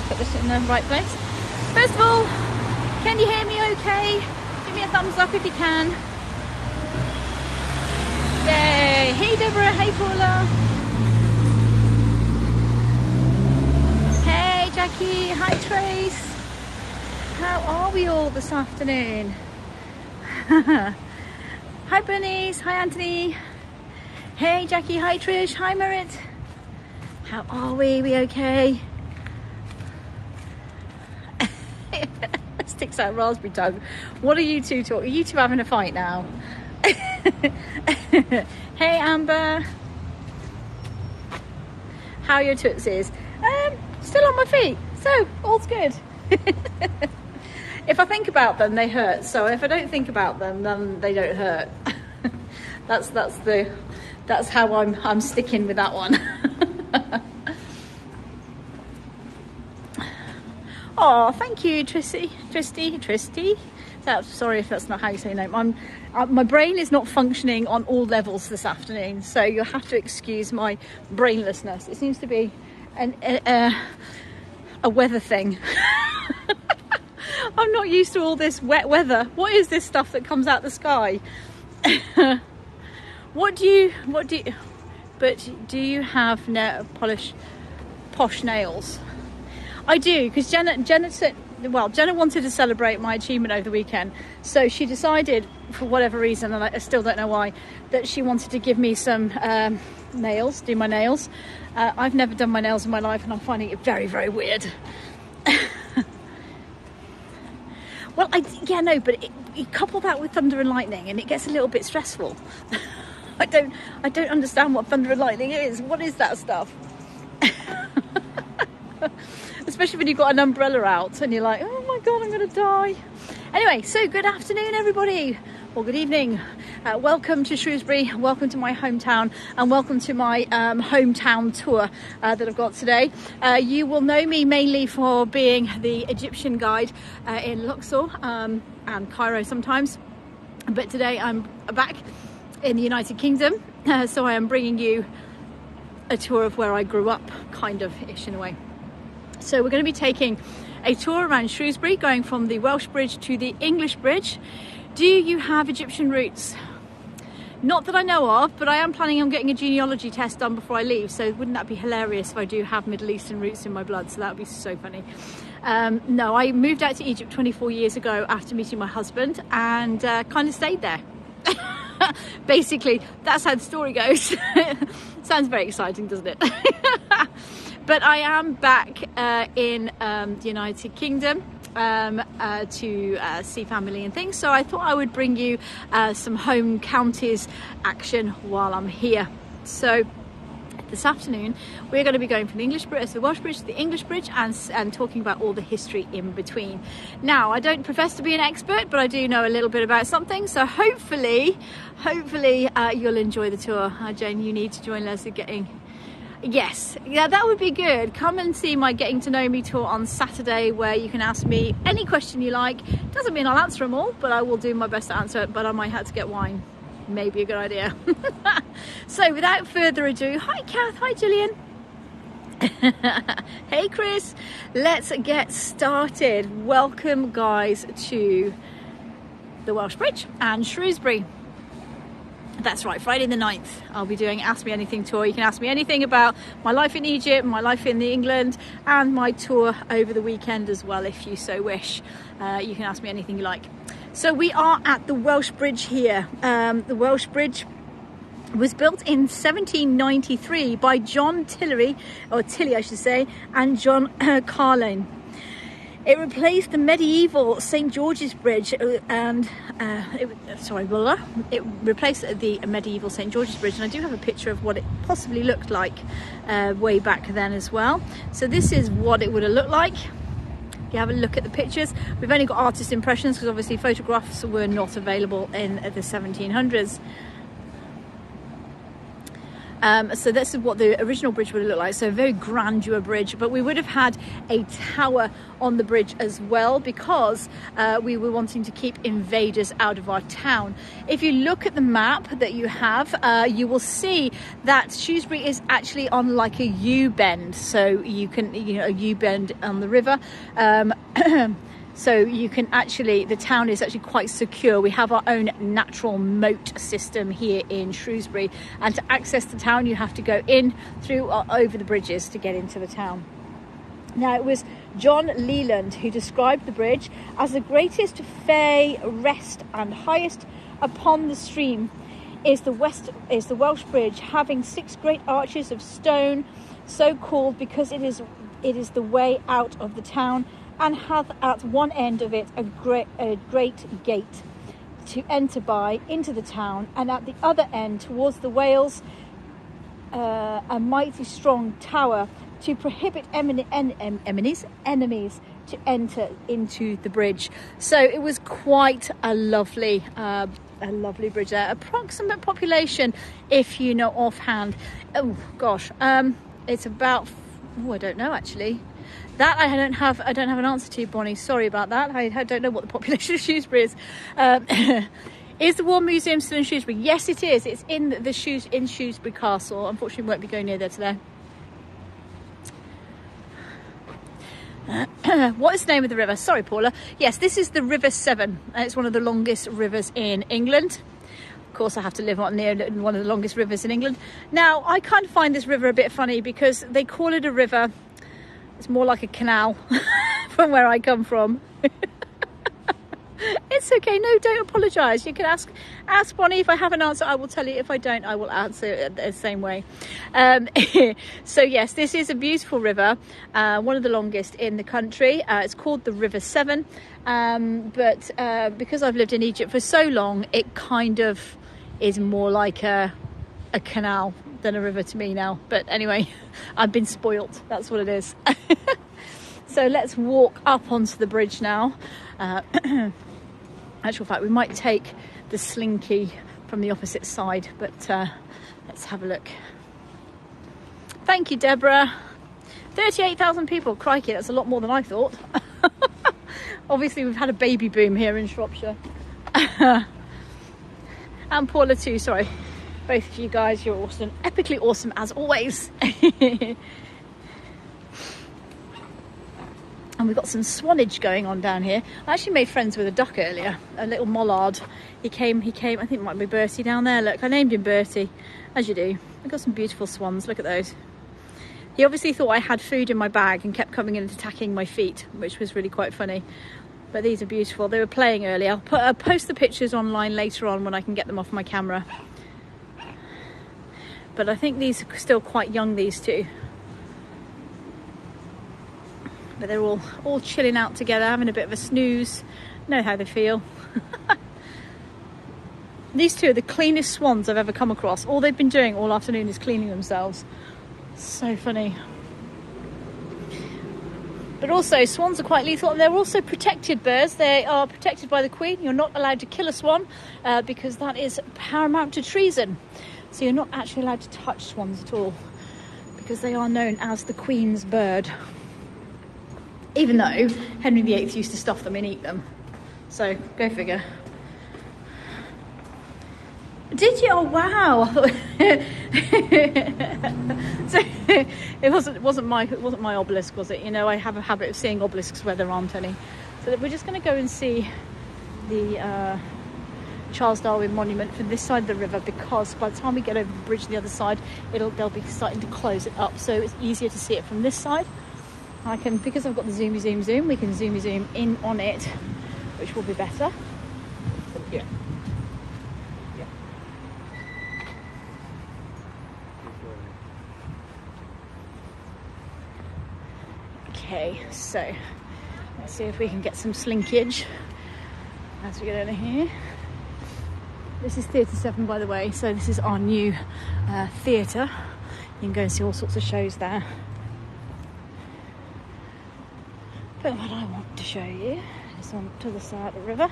just put this in the right place. First of all, can you hear me okay? Give me a thumbs up if you can. Yay! Hey Deborah, hey Paula. Hey Jackie, hi Trace. How are we all this afternoon? Hi Bernice, hi Anthony. Hey Jackie, hi Trish, hi Merit. How are we? We okay? Sticks out raspberry tongue. What are you two talking? Are you two having a fight now? Hey Amber. How are your tootsies? Still on my feet, so all's good. If I think about them, they hurt. So if I don't think about them, then they don't hurt. That's how I'm sticking with that one. Oh, thank you, Tristy. Sorry if that's not how you say your name. My brain is not functioning on all levels this afternoon, so you'll have to excuse my brainlessness. It seems to be a weather thing. I'm not used to all this wet weather. What is this stuff that comes out the sky? Do you have posh nails? I do, because Jenna wanted to celebrate my achievement over the weekend, so she decided, for whatever reason, and I still don't know why, that she wanted to give me some nails, do my nails. I've never done my nails in my life, and I'm finding it very, very weird. Well, but you couple that with thunder and lightning, and it gets a little bit stressful. I don't understand what thunder and lightning is. What is that stuff? Especially when you've got an umbrella out and you're like, oh my god, I'm going to die. Anyway, so good afternoon, everybody. Or good evening. Welcome to Shrewsbury, welcome to my hometown, and welcome to my hometown tour that I've got today. You will know me mainly for being the Egyptian guide in Luxor and Cairo sometimes, but today I'm back in the United Kingdom, so I am bringing you a tour of where I grew up, kind of ish in a way. So we're going to be taking a tour around Shrewsbury, going from the Welsh Bridge to the English Bridge. Do you have Egyptian roots? Not that I know of, but I am planning on getting a genealogy test done before I leave, so wouldn't that be hilarious if I do have Middle Eastern roots in my blood? So that would be so funny. No, I moved out to Egypt 24 years ago after meeting my husband, and kind of stayed there. Basically, that's how the story goes. Sounds very exciting, doesn't it? But I am back in the United Kingdom to see family and things, so I thought I would bring you some home counties action while I'm here. So this afternoon we're going to be going from the the Welsh Bridge to the English Bridge, and talking about all the history in between. Now, I don't profess to be an expert, but I do know a little bit about something, so hopefully you'll enjoy the tour. Jane, you need to join Leslie Yes, yeah, that would be good. Come and see my Getting to Know Me tour on Saturday, where you can ask me any question you like. Doesn't mean I'll answer them all, but I will do my best to answer it. But I might have to get wine. Maybe a good idea. So without further ado, hi Kath, hi Gillian. Hey Chris, let's get started. Welcome guys to the Welsh Bridge and Shrewsbury. That's right, Friday the 9th, I'll be doing Ask Me Anything tour. You can ask me anything about my life in Egypt, my life in England, and my tour over the weekend as well, if you so wish. You can ask me anything you like. So we are at the Welsh Bridge here. The Welsh Bridge was built in 1793 by John Tilly I should say, and John Carlin. It replaced the medieval St George's Bridge it replaced the medieval St George's Bridge, and I do have a picture of what it possibly looked like way back then as well. So this is what it would have looked like. You have a look at the pictures. We've only got artist impressions because obviously photographs were not available in the 1700s. So this is what the original bridge would look like. So a very grandeur bridge, but we would have had a tower on the bridge as well, because we were wanting to keep invaders out of our town. If you look at the map that you have, you will see that Shrewsbury is actually on like a U-bend. So you can, a U-bend on the river. So you can actually, the town is actually quite secure. We have our own natural moat system here in Shrewsbury, and to access the town you have to go in through or over the bridges to get into the town. Now, it was John Leland who described the bridge as the greatest fair rest and highest upon the stream is the Welsh bridge, having 6 great arches of stone, so called because it is the way out of the town, and hath at one end of it a great gate to enter by into the town, and at the other end towards the Wales a mighty strong tower to prohibit enemies to enter into the bridge. So it was quite a lovely bridge there. Approximate population, if you know offhand, oh gosh, it's about, I don't know actually. That I don't have an answer to, Bonnie. Sorry about that. I don't know what the population of Shrewsbury is. Is the War Museum still in Shrewsbury? Yes, it is. It's in Shrewsbury Castle. Unfortunately, we won't be going near there today. What is the name of the river? Sorry, Paula. Yes, this is the River Severn. It's one of the longest rivers in England. Of course, I have to live near one of the longest rivers in England. Now, I kind of find this river a bit funny because they call it a river. It's more like a canal from where I come from. It's okay, no, don't apologise. You can ask Bonnie. If I have an answer, I will tell you. If I don't, I will answer it the same way. So yes, this is a beautiful river, one of the longest in the country. It's called the River Severn, but because I've lived in Egypt for so long, it kind of is more like a canal than a river to me now. But anyway, I've been spoilt, that's what it is. So let's walk up onto the bridge now. Actual fact, we might take the slinky from the opposite side, but let's have a look. Thank you, Deborah. 38,000 people, crikey, that's a lot more than I thought. Obviously we've had a baby boom here in Shropshire. And Paula too, sorry. Both of you guys, you're awesome, epically awesome as always. And we've got some swanage going on down here. I actually made friends with a duck earlier, a little mollard. He came, I think it might be Bertie down there. Look, I named him Bertie, as you do. I've got some beautiful swans, look at those. He obviously thought I had food in my bag and kept coming in and attacking my feet, which was really quite funny. But these are beautiful. They were playing earlier. I'll post the pictures online later on when I can get them off my camera. But I think these are still quite young, these two. But they're all chilling out together, having a bit of a snooze. Know how they feel. These two are the cleanest swans I've ever come across. All they've been doing all afternoon is cleaning themselves. So funny. But also, swans are quite lethal, and they're also protected birds. They are protected by the Queen. You're not allowed to kill a swan because that is paramount to treason. So you're not actually allowed to touch swans at all because they are known as the Queen's bird. Even though Henry VIII used to stuff them and eat them. So, go figure. Did you? Oh, wow. So, it wasn't my obelisk, was it? You know, I have a habit of seeing obelisks where there aren't any. So we're just going to go and see the Charles Darwin monument from this side of the river, because by the time we get over the bridge on the other side, they'll be starting to close it up. So it's easier to see it from this side. I can, because I've got the zoom, we can zoom in on it, which will be better. Yeah. Okay, so let's see if we can get some slinkage as we get over here. This is Theatre 7, by the way, so this is our new theatre. You can go and see all sorts of shows there. But what I want to show you is on to the side of the river.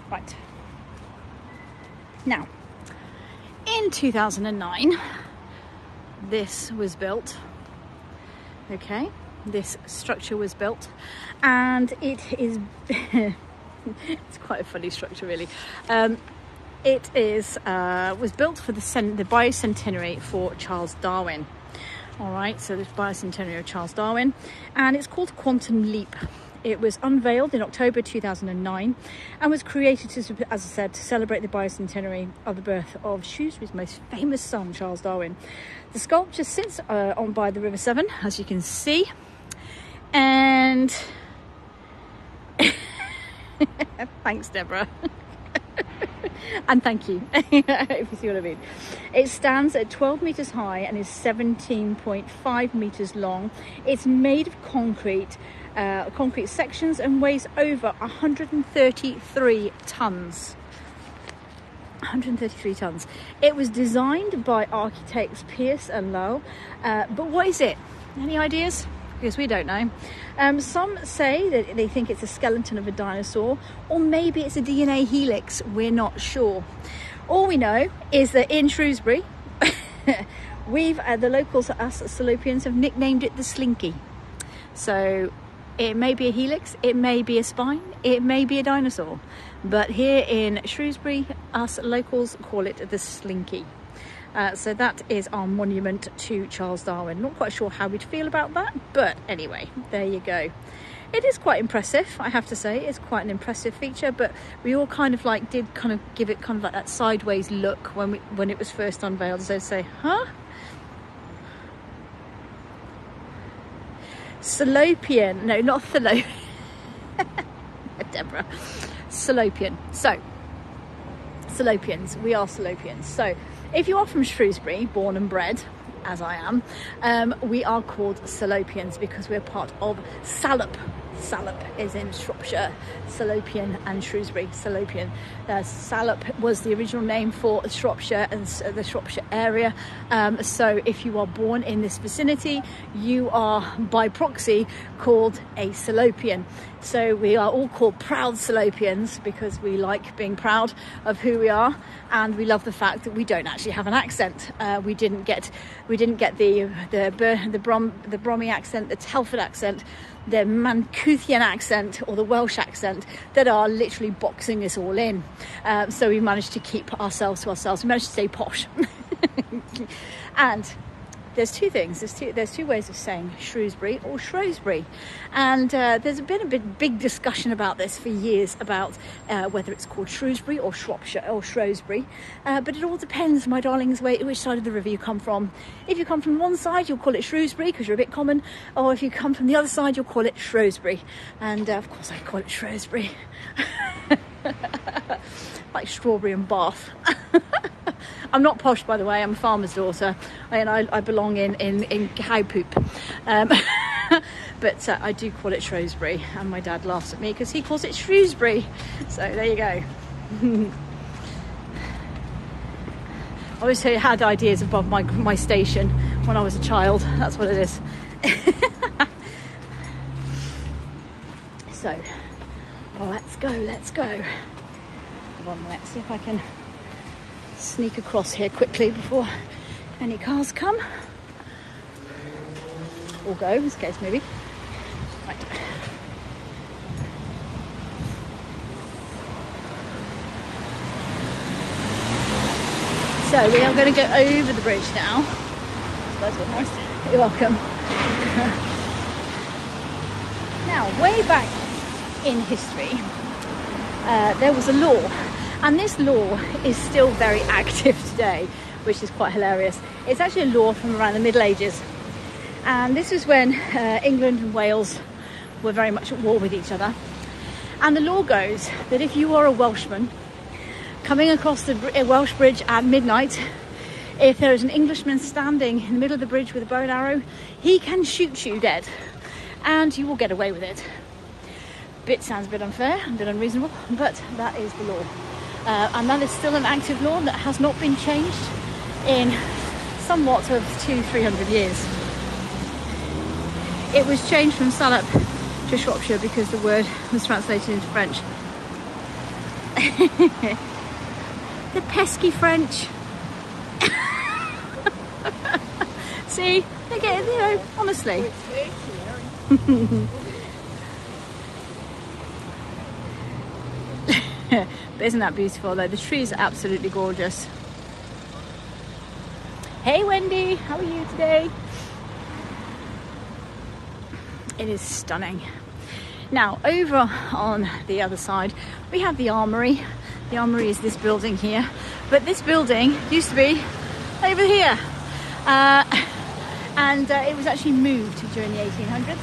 Right. Now, in in 2009, this was built. Okay, this structure was built, and it is it's quite a funny structure, really. It is was built for the bicentenary for Charles Darwin. All right, so the bicentenary of Charles Darwin, and it's called Quantum Leap. It was unveiled in October 2009 and was created, as I said, to celebrate the bicentenary of the birth of Shrewsbury's most famous son, Charles Darwin. The sculpture sits on by the River Severn, as you can see, and thanks, Deborah. And thank you, if you see what I mean. It stands at 12 metres high and is 17.5 metres long. It's made of concrete sections and weighs over 133 tonnes. 133 tonnes. It was designed by architects Pierce and Lowe. But what is it? Any ideas? Because we don't know. Some say that they think it's a skeleton of a dinosaur, or maybe it's a DNA helix. We're not sure. All we know is that in Shrewsbury, the locals, us Salopians, have nicknamed it the Slinky. So it may be a helix, it may be a spine, it may be a dinosaur. But here in Shrewsbury, us locals call it the Slinky. So that is our monument to Charles Darwin. Not quite sure how we'd feel about that, but anyway, there you go. It is quite impressive, I have to say. It's quite an impressive feature, but we all kind of did give it kind of like that sideways look when it was first unveiled, as they say, huh? Salopian, no, not Thalopian. Deborah. Salopian. So, Salopians, we are Salopians. So, if you are from Shrewsbury, born and bred, as I am, we are called Salopians because we're part of Salop. Salop is in Shropshire, Salopian and Shrewsbury, Salopian. Salop was the original name for Shropshire and the Shropshire area. So if you are born in this vicinity, you are by proxy called a Salopian. So we are all called proud Salopians because we like being proud of who we are, and we love the fact that we don't actually have an accent. We didn't get the Brommy accent, the Telford accent, the Mancunian accent or the Welsh accent that are literally boxing us all in. So we managed to keep ourselves to ourselves. We managed to stay posh. And there's two things. There's two ways of saying Shrewsbury or Shrewsbury, and there's been a big discussion about this for years about whether it's called Shrewsbury or Shropshire or Shrewsbury. But it all depends, my darlings, which side of the river you come from. If you come from one side, you'll call it Shrewsbury because you're a bit common, or if you come from the other side, you'll call it Shrewsbury. And of course, I call it Shrewsbury, like strawberry and Bath. I'm not posh, by the way. I'm a farmer's daughter, and I belong in cow poop. But I do call it Shrewsbury, and my dad laughs at me because he calls it Shrewsbury. So there you go. I always had ideas above my station when I was a child. That's what it is. So, well, let's go. Hold on, let's see if I can sneak across here quickly before any cars come or go, in this case maybe. Right. So we are going to go over the bridge now. That's good, nice. You're welcome. Now, way back in history, there was a law. And this law is still very active today, which is quite hilarious. It's actually a law from around the Middle Ages. And this is when England and Wales were very much at war with each other. And the law goes that if you are a Welshman coming across the Welsh bridge at midnight, if there is an Englishman standing in the middle of the bridge with a bow and arrow, he can shoot you dead. And you will get away with it. Sounds a bit unfair, a bit unreasonable, but that is the law. And that is still an active law that has not been changed in somewhat of 200-300 years. It was changed from Salop to Shropshire because the word was translated into French. The pesky French. See, they get, you know, honestly. But isn't that beautiful though? The trees are absolutely gorgeous. Hey Wendy, how are you today? It is stunning. Now over on the other side we have the armory. The armory is this building here, but this building used to be over here, and it was actually moved during the 1800s,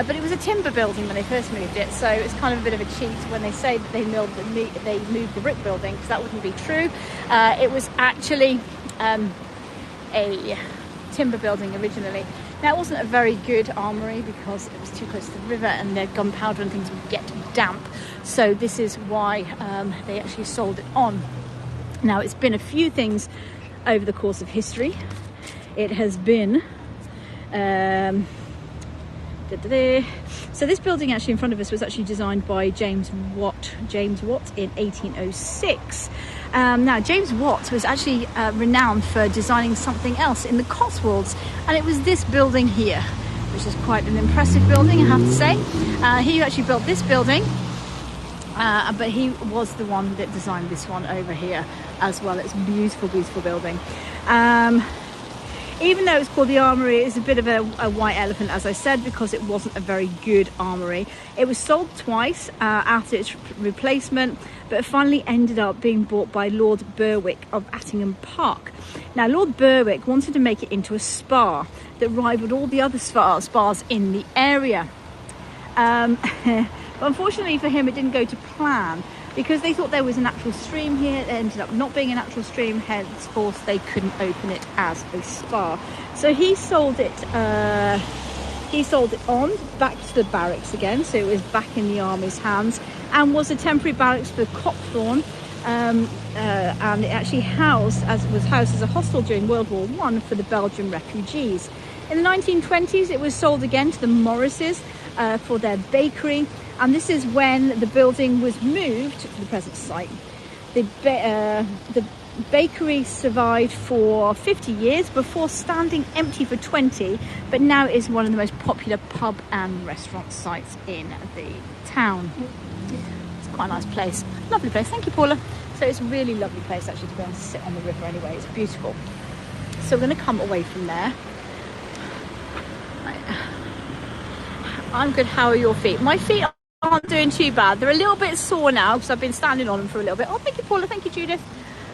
but it was a timber building when they first moved it, so it's kind of a bit of a cheat when they say that they moved the brick building, because that wouldn't be true. It was actually a timber building originally. Now it wasn't a very good armory because it was too close to the river and their gunpowder and things would get damp, so this is why they actually sold it on. Now it's been a few things over the course of history. It has been so this building actually in front of us was actually designed by James Watt in 1806. Now James Watt was actually renowned for designing something else in the Cotswolds, and it was this building here, which is quite an impressive building, I have to say. He actually built this building, but he was the one that designed this one over here as well. It's a beautiful, beautiful building. Even though it's called the Armoury, it's a bit of a white elephant, as I said, because it wasn't a very good armoury. It was sold twice after its replacement, but it finally ended up being bought by Lord Berwick of Attingham Park. Now, Lord Berwick wanted to make it into a spa that rivaled all the other spas in the area. But unfortunately for him, it didn't go to plan, because they thought there was a natural stream here. It ended up not being a natural stream, henceforth they couldn't open it as a spa. So he sold it on back to the barracks again, so it was back in the army's hands, and was a temporary barracks for Copthorne, and it actually was housed as a hostel during World War I for the Belgian refugees. In the 1920s it was sold again to the Morrises for their bakery, and this is when the building was moved to the present site. The bakery survived for 50 years before standing empty for 20, but now is one of the most popular pub and restaurant sites in the town. It's quite a nice place, lovely place. Thank you, Paula. So it's a really lovely place actually to go and sit on the river anyway. It's beautiful. So we're going to come away from there. I'm good. How are your feet? My feet aren't doing too bad. They're a little bit sore now because I've been standing on them for a little bit. Oh, thank you, Paula. Thank you, Judith.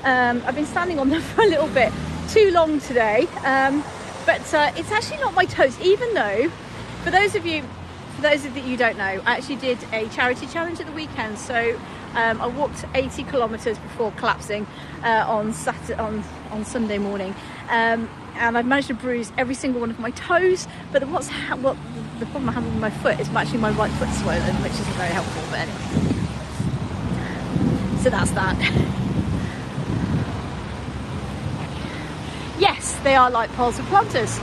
I've been standing on them for a little bit too long today, but it's actually not my toes, even though for those of you that you don't know, I actually did a charity challenge at the weekend. So I walked 80 kilometers before collapsing on Sunday morning, and I've managed to bruise every single one of my toes. But the problem I have with my foot is actually my right foot swollen, which isn't very helpful. But anyway, so that's that. Yes, they are like poles of planters,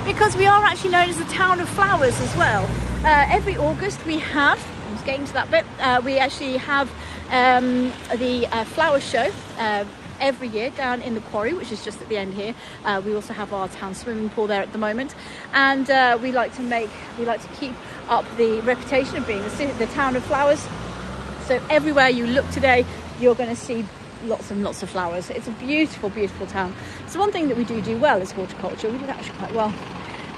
because we are actually known as the town of flowers as well. Every August we have, I was getting to that bit, we actually have the flower show every year down in the quarry, which is just at the end here. We also have our town swimming pool there at the moment, and we like to keep up the reputation of being the town of flowers. So everywhere you look today, you're going to see lots and lots of flowers. It's a beautiful, beautiful town. So one thing that we do well is horticulture. We do that actually quite well.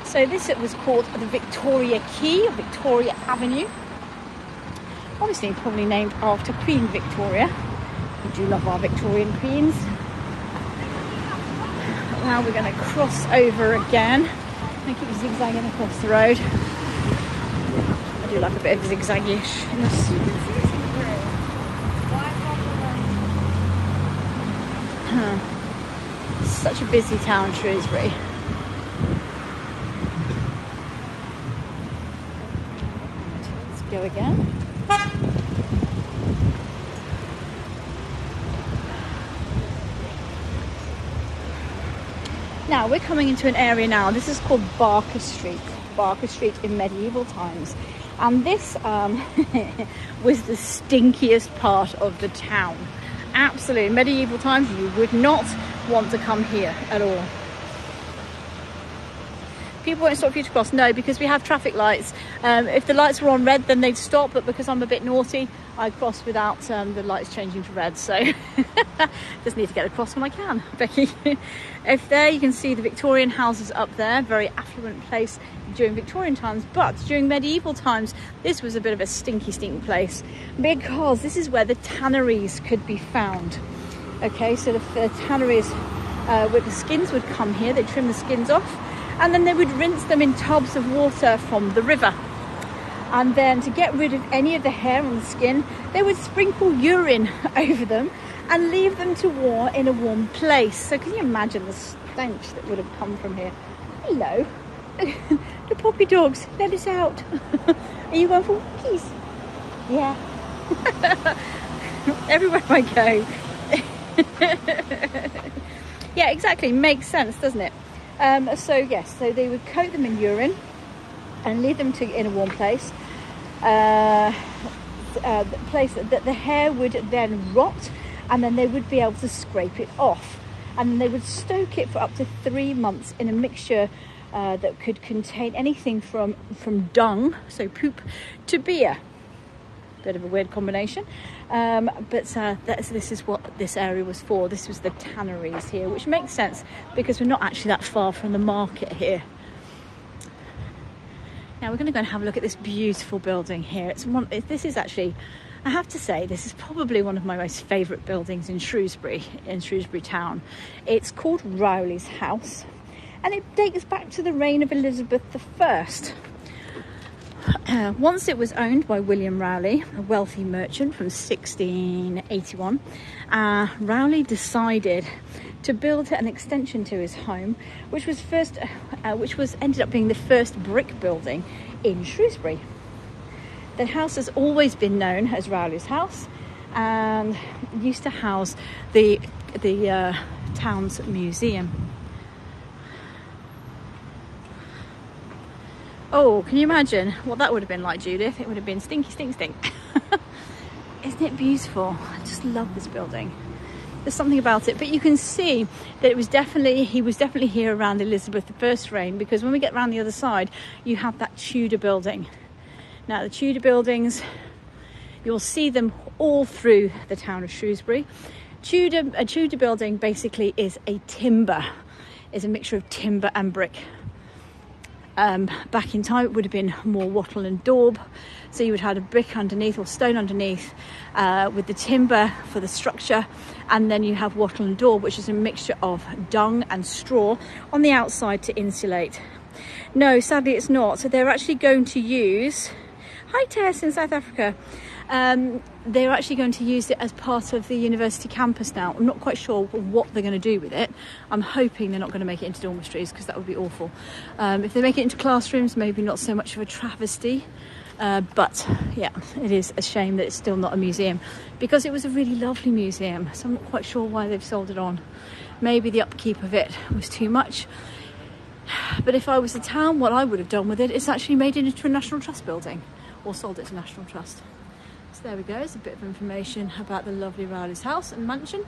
So this was called the Victoria Quay, or Victoria Avenue. Obviously probably named after Queen Victoria. We do love our Victorian queens. Now we're going to cross over again. I keep zigzagging across the road. I do like a bit of zigzag-ish. Such a busy town, Shrewsbury. Let's go again. Now we're coming into an area now. This is called Barker Street in medieval times, and this was the stinkiest part of the town. Absolutely, in medieval times you would not want to come here at all. people won't stop for you to cross. No, because we have traffic lights. If the lights were on red, then they'd stop, but because I'm a bit naughty, I cross without the lights changing to red. So just need to get across when I can. Becky, if there you can see the Victorian houses up there, very affluent place during Victorian times, but during medieval times this was a bit of a stinky place, because this is where the tanneries could be found. Okay, so the tanneries, where the skins would come here, they'd trim the skins off, and then they would rinse them in tubs of water from the river. And then to get rid of any of the hair on the skin, they would sprinkle urine over them and leave them to war in a warm place. So can you imagine the stench that would have come from here? Hello, the puppy dogs, let us out. Are you going for walkies? Yeah. Everywhere I go. Yeah, exactly, makes sense, doesn't it? So yes, so they would coat them in urine and leave them in a warm place. The place that the hair would then rot, and then they would be able to scrape it off, and then they would stoke it for up to 3 months in a mixture that could contain anything from dung, so poop, to beer. Bit of a weird combination, but this is what this area was for. This was the tanneries here, which makes sense because we're not actually that far from the market here. Now we're going to go and have a look at this beautiful building here. This is actually, I have to say, this is probably one of my most favourite buildings in Shrewsbury town. It's called Rowley's House, and it dates back to the reign of Elizabeth I. Once it was owned by William Rowley, a wealthy merchant from 1681, Rowley decided to build an extension to his home, which ended up being the first brick building in Shrewsbury. The house has always been known as Rowley's House, and used to house the town's museum. Oh, can you imagine what that would have been like, Judith? It would have been stinky, stink. Isn't it beautiful? I just love this building. There's something about it, but you can see that he was definitely here around Elizabeth I's reign, because when we get around the other side, you have that Tudor building. Now, the Tudor buildings, you'll see them all through the town of Shrewsbury. A Tudor building basically is a mixture of timber and brick. Back in time, it would have been more wattle and daub, so you would have a brick underneath or stone underneath, with the timber for the structure, and then you have wattle and daub, which is a mixture of dung and straw on the outside to insulate. No, sadly it's not. So they're actually going to use, hi Tess in South Africa, they're actually going to use it as part of the university campus now. I'm not quite sure what they're going to do with it. I'm hoping they're not going to make it into dormitories, because that would be awful. If they make it into classrooms, maybe not so much of a travesty. But yeah, it is a shame that it's still not a museum, because it was a really lovely museum. So I'm not quite sure why they've sold it on. Maybe the upkeep of it was too much. But if I was the town, what I would have done with it is actually made it into a National Trust building, or sold it to National Trust. So there we go, it's a bit of information about the lovely Rowley's house and mansion.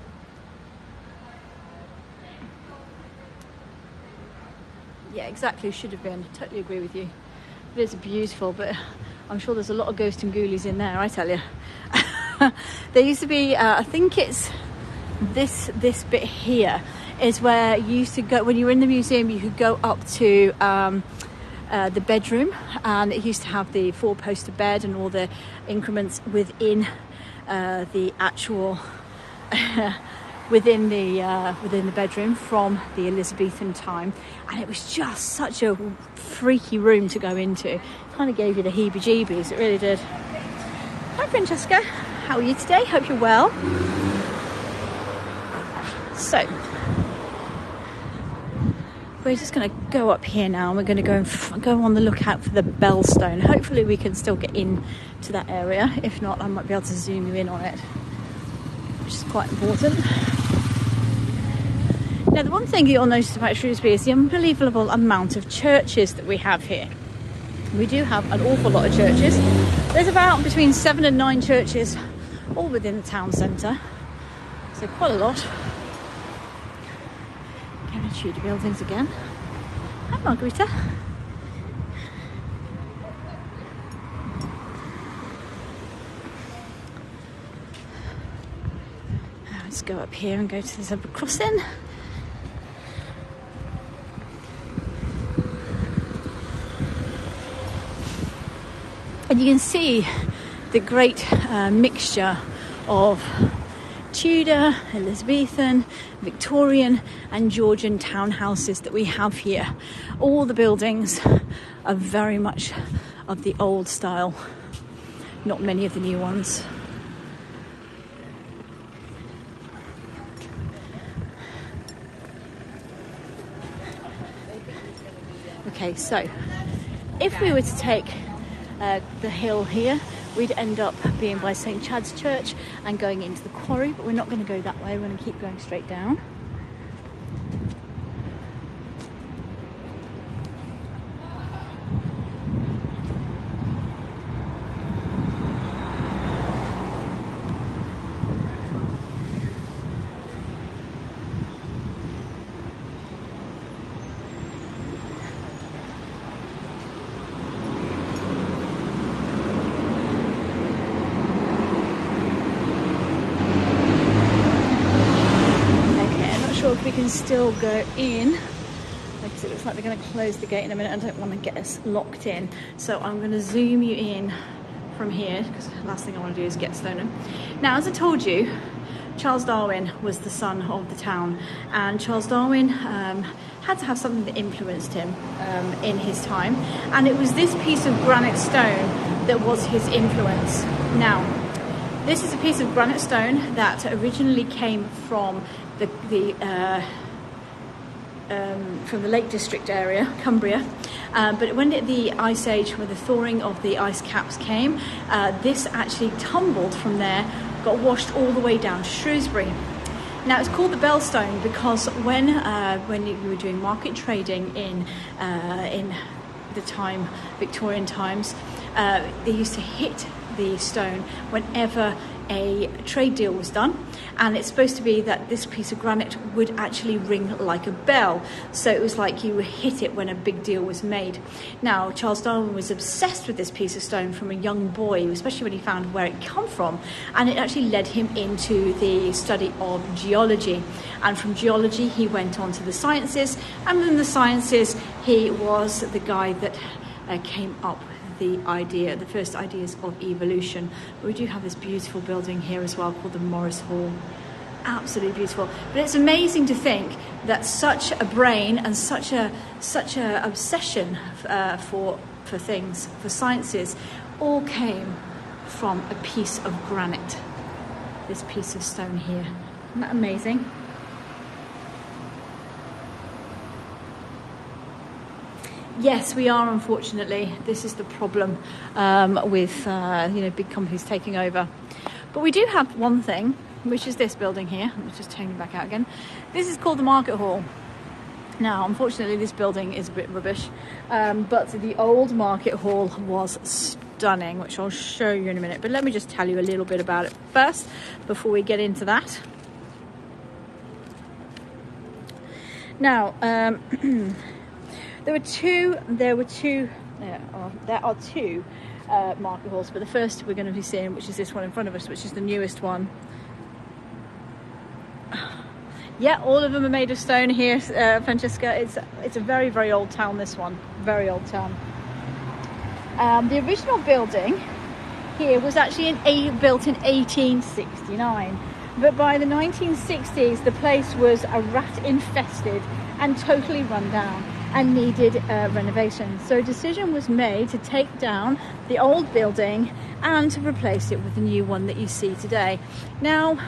Yeah, exactly, should have been. Totally agree with you. It is beautiful, but I'm sure there's a lot of ghosts and ghoulies in there, I tell you. There used to be, I think it's this bit here is where you used to go, when you were in the museum, you could go up to the bedroom, and it used to have the 4-poster bed and all the increments within the actual within the bedroom from the Elizabethan time, and it was just such a freaky room to go into. It kind of gave you the heebie-jeebies, it really did. Hi Francesca, how are you today? Hope you're well. So we're just going to go up here now, and we're going to go on the lookout for the Bellstone. Hopefully we can still get in to that area. If not, I might be able to zoom you in on it, which is quite important. Now, the one thing you'll notice about Shrewsbury is the unbelievable amount of churches that we have here. We do have an awful lot of churches. There's about between 7 and 9 churches, all within the town centre. So quite a lot. Tudor buildings again. Hi Margarita. go up here and go to the zebra crossing. And you can see the great mixture of Tudor, Elizabethan, Victorian and Georgian townhouses that we have here. All the buildings are very much of the old style, not many of the new ones. Okay, so if we were to take the hill here, we'd end up being by St Chad's Church and going into the quarry, but we're not going to go that way. We're going to keep going straight down. We can still go in because it looks like they're going to close the gate in a minute. I don't want to get us locked in, so I'm going to zoom you in from here because the last thing I want to do is get stolen. Now, as I told you, Charles Darwin was the son of the town, and Charles Darwin had to have something that influenced him in his time, and it was this piece of granite stone that was his influence. Now, this is a piece of granite stone that originally came from from the Lake District area, Cumbria, but when the Ice Age, when the thawing of the ice caps came, this actually tumbled from there, got washed all the way down to Shrewsbury. Now it's called the Bellstone because when you were doing market trading in the time, Victorian times, they used to hit the stone whenever a trade deal was done, and it's supposed to be that this piece of granite would actually ring like a bell, so it was like you would hit it when a big deal was made. Now, Charles Darwin was obsessed with this piece of stone from a young boy, especially when he found where it came from, and it actually led him into the study of geology, and from geology he went on to the sciences, and in the sciences he was the guy that came up with the first ideas of evolution. But we do have this beautiful building here as well called the Morris Hall. Absolutely beautiful. But it's amazing to think that such a brain and such a obsession for things, for sciences, all came from a piece of granite. This piece of stone here. Isn't that amazing? Yes, we are, unfortunately. This is the problem with big companies taking over. But we do have one thing, which is this building here. Let's just turn it back out again. This is called the Market Hall. Now, unfortunately, this building is a bit rubbish, but the old Market Hall was stunning, which I'll show you in a minute. But let me just tell you a little bit about it first before we get into that. Now, there are two market halls, but the first we're going to be seeing, which is this one in front of us, which is the newest one. Yeah, all of them are made of stone here, Francesca. It's a very, very old town, this one. Very old town. The original building here was actually built in 1869. But by the 1960s, the place was a rat-infested and totally run down and needed renovation. So a decision was made to take down the old building and to replace it with the new one that you see today. Now,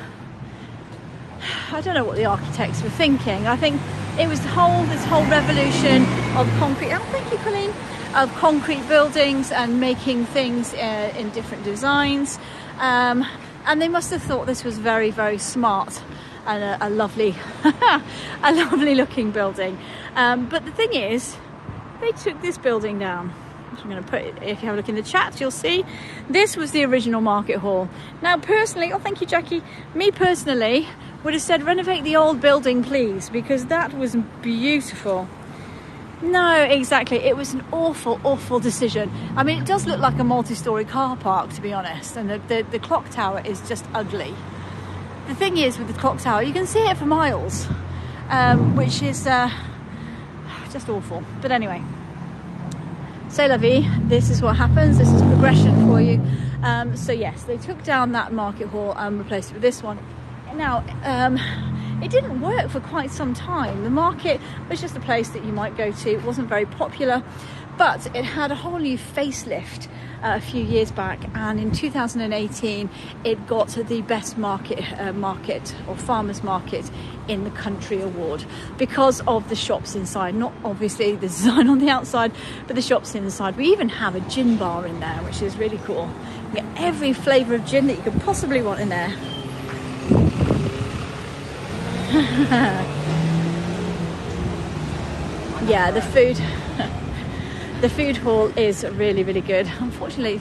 I don't know what the architects were thinking. I think it was this whole revolution of concrete. Oh, thank you, Colleen. Of concrete buildings and making things in different designs. And they must have thought this was very, very smart and a lovely, a lovely looking building. But the thing is, they took this building down. I'm going to put it, if you have a look in the chat, you'll see this was the original market hall. Now, personally, oh, thank you, Jackie. Me personally would have said renovate the old building, please, because that was beautiful. No, exactly. It was an awful, awful decision. I mean, it does look like a multi-storey car park, to be honest, and the clock tower is just ugly. the thing is with the clock tower, you can see it for miles, which is just awful. But anyway, c'est la vie. This is what happens. This is progression for you. So yes, they took down that market hall and replaced it with this one. Now, it didn't work for quite some time. The market was just a place that you might go to. It wasn't very popular, but it had a whole new facelift a few years back, and in 2018 it got the best market or farmers market in the country award because of the shops inside. Not obviously the design on the outside, but the shops inside. We even have a gin bar in there, which is really cool. You get every flavour of gin that you could possibly want in there. Yeah, the food hall is really, really good. Unfortunately,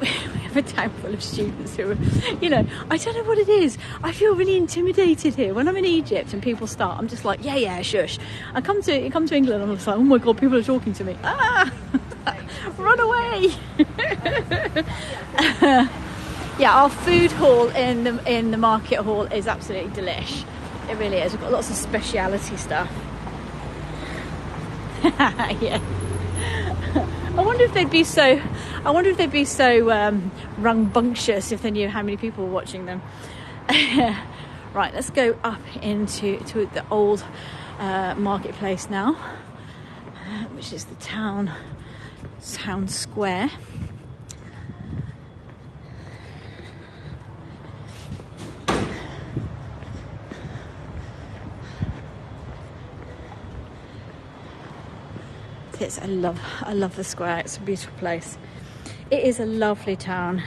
we have a town full of students who are, you know, I don't know what it is. I feel really intimidated here. When I'm in Egypt and people start, I'm just like, yeah, shush. I come to England and I'm just like, oh my God, people are talking to me. Run away. Yeah, our food hall in the market hall is absolutely delish. It really is. We've got lots of speciality stuff. Yeah. I wonder if they'd be so rambunctious if they knew how many people were watching them. Right, let's go up into the old marketplace now, which is the town square. I love the square. It's a beautiful place. It is a lovely town.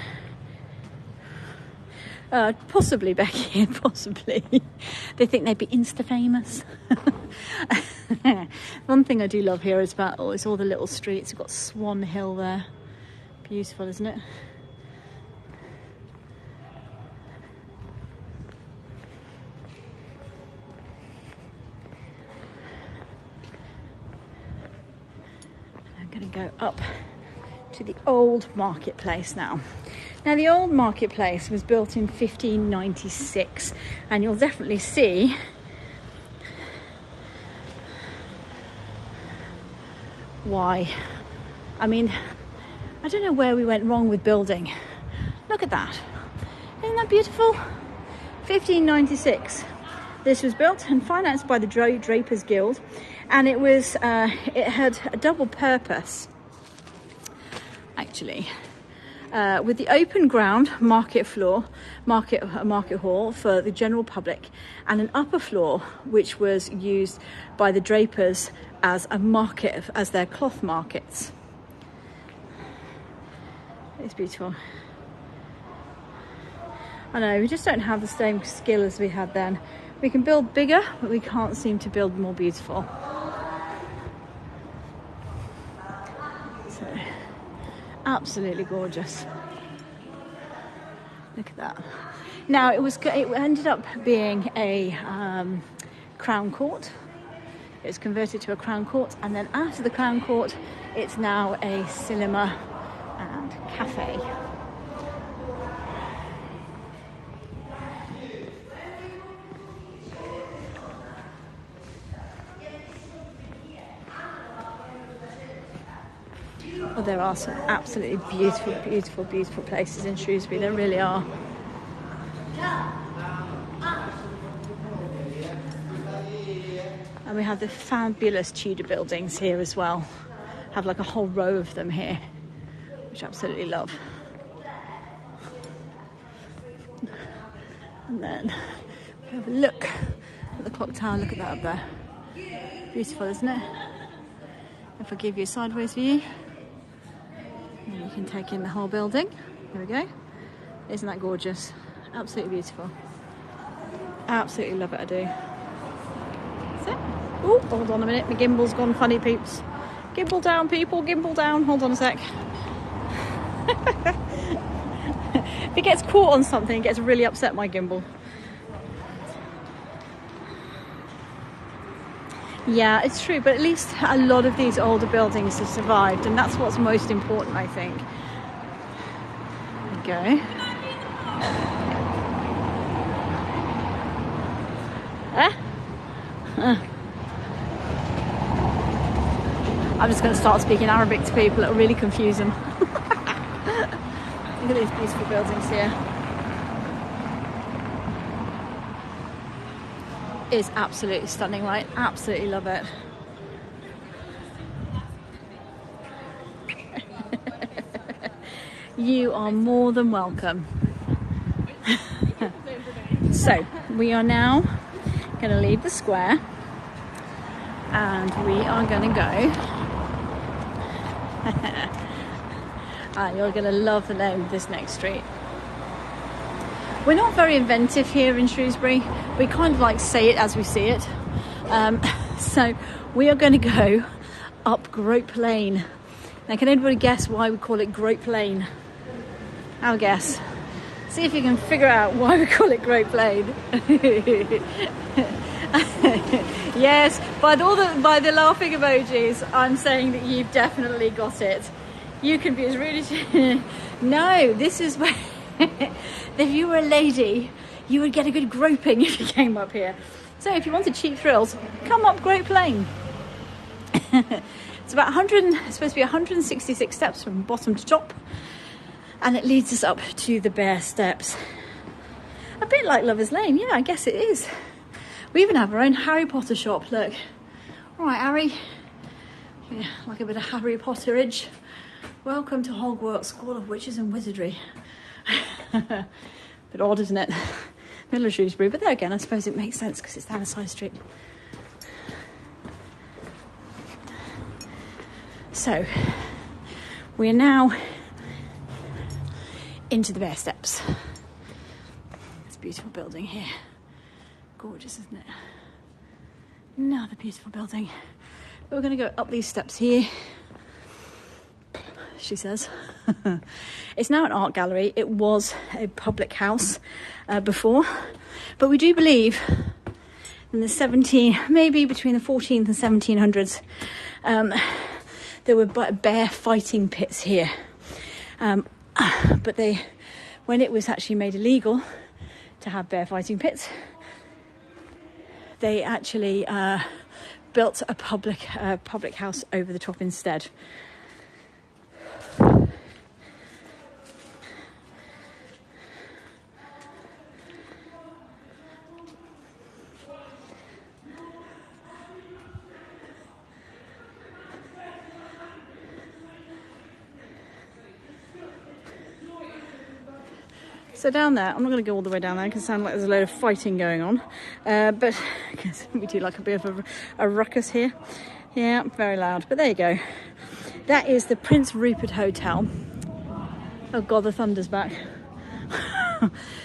Possibly, Becky, possibly. They think they'd be Insta famous. One thing I do love here is all the little streets. We've got Swan Hill there. Beautiful, isn't it? Go up to the old marketplace now. Now, the old marketplace was built in 1596, and you'll definitely see why. I mean, I don't know where we went wrong with building. Look at that. Isn't that beautiful? 1596. This was built and financed by the Drapers Guild, and it had a double purpose, actually, with the open ground market hall for the general public, and an upper floor which was used by the drapers as a market, as their cloth markets. It's beautiful. I know, we just don't have the same skill as we had then. We can build bigger, but we can't seem to build more beautiful. So, absolutely gorgeous. Look at that. Now, it ended up being a crown court. It was converted to a crown court, and then after the crown court, it's now a cinema and cafe. Well, there are some absolutely beautiful, beautiful, beautiful places in Shrewsbury. There really are. And we have the fabulous Tudor buildings here as well. Have like a whole row of them here, which I absolutely love. And then we have a look at the clock tower. Look at that up there. Beautiful, isn't it? If I give you a sideways view, and you can take in the whole building. Here we go. Isn't that gorgeous? Absolutely beautiful. Absolutely love it, I do. That's it. Oh, hold on a minute. My gimbal's gone funny, peeps. Gimbal down, people. Gimbal down. Hold on a sec. If it gets caught on something, it gets really upset, my gimbal. Yeah, it's true, but at least a lot of these older buildings have survived, and that's what's most important, I think. There we go. I'm just going to start speaking Arabic to people. It'll really confuse them. Look at these beautiful buildings here. It's absolutely stunning, right? Absolutely love it. You are more than welcome. So we are now going to leave the square and we are going to go. You're going to love the name of this next street. We're not very inventive here in Shrewsbury. We kind of like say it as we see it. So we are going to go up Grope Lane. Now, can anybody guess why we call it Grope Lane? I'll guess. See if you can figure out why we call it Grope Lane. Yes, by the laughing emojis, I'm saying that you've definitely got it. You can be as rude as you... No, this is where... If you were a lady, you would get a good groping if you came up here. So if you wanted cheap thrills, come up Grope Lane. It's about it's supposed to be 166 steps from bottom to top, and it leads us up to the Bear Steps. A bit like Lover's Lane, yeah, I guess it is. We even have our own Harry Potter shop, look. All right, Harry. Yeah, like a bit of Harry Potterage. Welcome to Hogwarts, School of Witches and Wizardry. Bit odd, isn't it? Middle of Shrewsbury, but there again, I suppose it makes sense because it's down a side street. So, we're now into the Bear Steps. It's a beautiful building here. Gorgeous, isn't it? Another beautiful building. But we're going to go up these steps here. She says. It's now an art gallery. It was a public house before, but we do believe in the maybe between the 14th and 1700s, there were bear fighting pits here. But when it was actually made illegal to have bear fighting pits, they actually built a public house over the top instead. So down there, I'm not going to go all the way down there because it sounds like there's a load of fighting going on. But we do like a bit of a ruckus here. Yeah, very loud. But there you go. That is the Prince Rupert Hotel. Oh God, the thunder's back.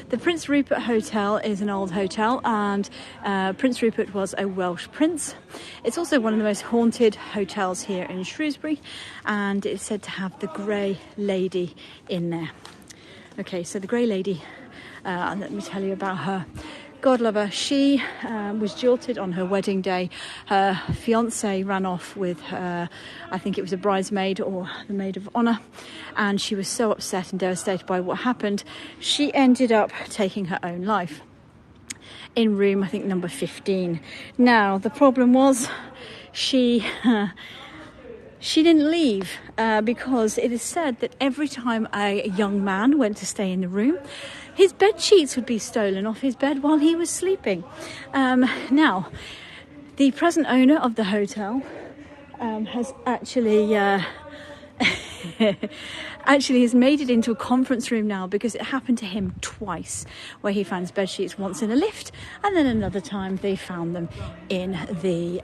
The Prince Rupert Hotel is an old hotel, and Prince Rupert was a Welsh prince. It's also one of the most haunted hotels here in Shrewsbury, and it's said to have the Grey Lady in there. Okay, so the Grey Lady, let me tell you about her. God love her. She was jilted on her wedding day. Her fiancé ran off with her, I think it was a bridesmaid or the maid of honour, and she was so upset and devastated by what happened, she ended up taking her own life in room, I think, number 15. Now, the problem was she didn't leave because it is said that every time a young man went to stay in the room, his bed sheets would be stolen off his bed while he was sleeping. Now, the present owner of the hotel has actually has made it into a conference room now because it happened to him twice, where he found his bed sheets once in a lift, and then another time they found them in the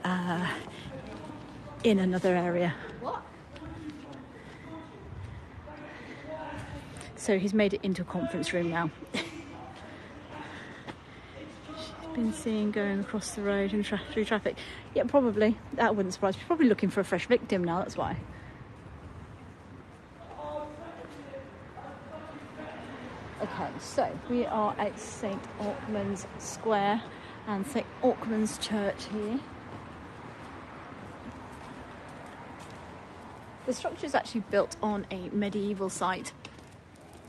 in another area. So he's made it into a conference room now. She's been seen going across the road and through traffic. Yeah, probably. That wouldn't surprise me. She's probably looking for a fresh victim now, that's why. Okay, so we are at St. Auckland's Square and St. Auckland's Church here. The structure is actually built on a medieval site,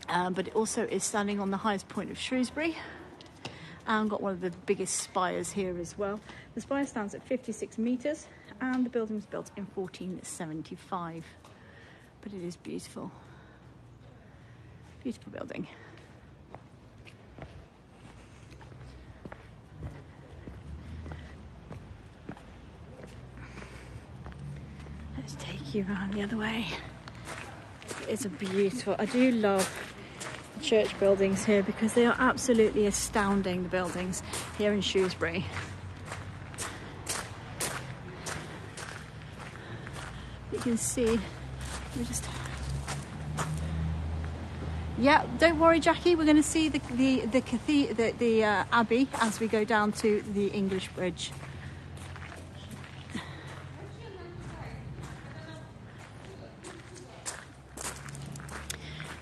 but it also is standing on the highest point of Shrewsbury, and got one of the biggest spires here as well. The spire stands at 56 metres and the building was built in 1475. But it is beautiful. Beautiful building. Let's take you around the other way. It's a beautiful, I do love the church buildings here because they are absolutely astounding, the buildings here in Shrewsbury. You can see, yeah, don't worry, Jackie, we're going to see the abbey as we go down to the English Bridge.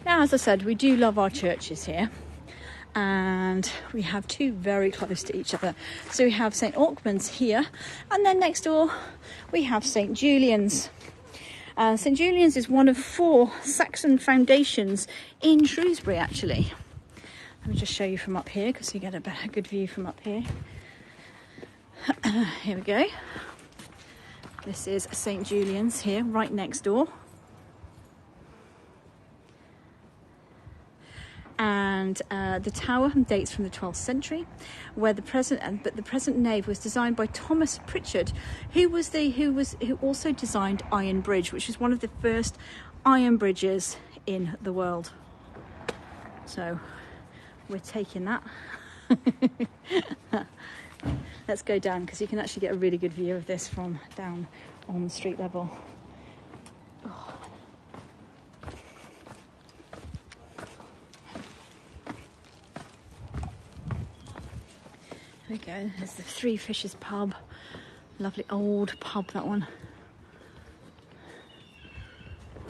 Now, as I said, we do love our churches here, and we have two very close to each other. So we have St Auckland's here, and then next door we have St Julian's. St Julian's is one of 4 Saxon foundations in Shrewsbury, actually. Let me just show you from up here, because you get a good view from up here. Here we go. This is St Julian's here, right next door. And the tower dates from the 12th century, where the present nave was designed by Thomas Pritchard, who also designed Iron Bridge, which was one of the first iron bridges in the world. So we're taking that. Let's go down, because you can actually get a really good view of this from down on the street level. Oh. There we go, there's the Three Fishes pub. Lovely old pub, that one.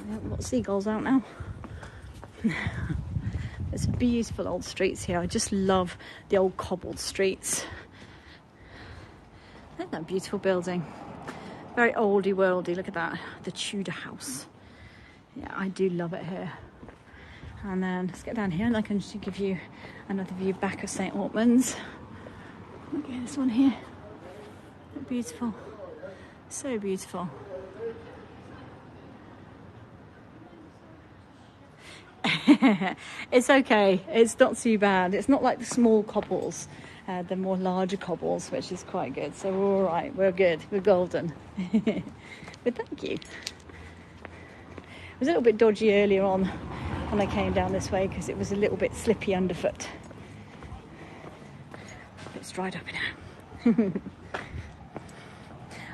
We've got seagulls out now. There's beautiful old streets here. I just love the old cobbled streets. Isn't that a beautiful building? Very oldie worldy, look at that. The Tudor house. Yeah, I do love it here. And then let's get down here and I can just give you another view back of St Auckland's. Okay, this one here. Beautiful. So beautiful. It's okay. It's not too bad. It's not like the small cobbles, the more larger cobbles, which is quite good. So we're all right. We're good. We're golden. But thank you. It was a little bit dodgy earlier on when I came down this way because it was a little bit slippy underfoot. It's dried up now.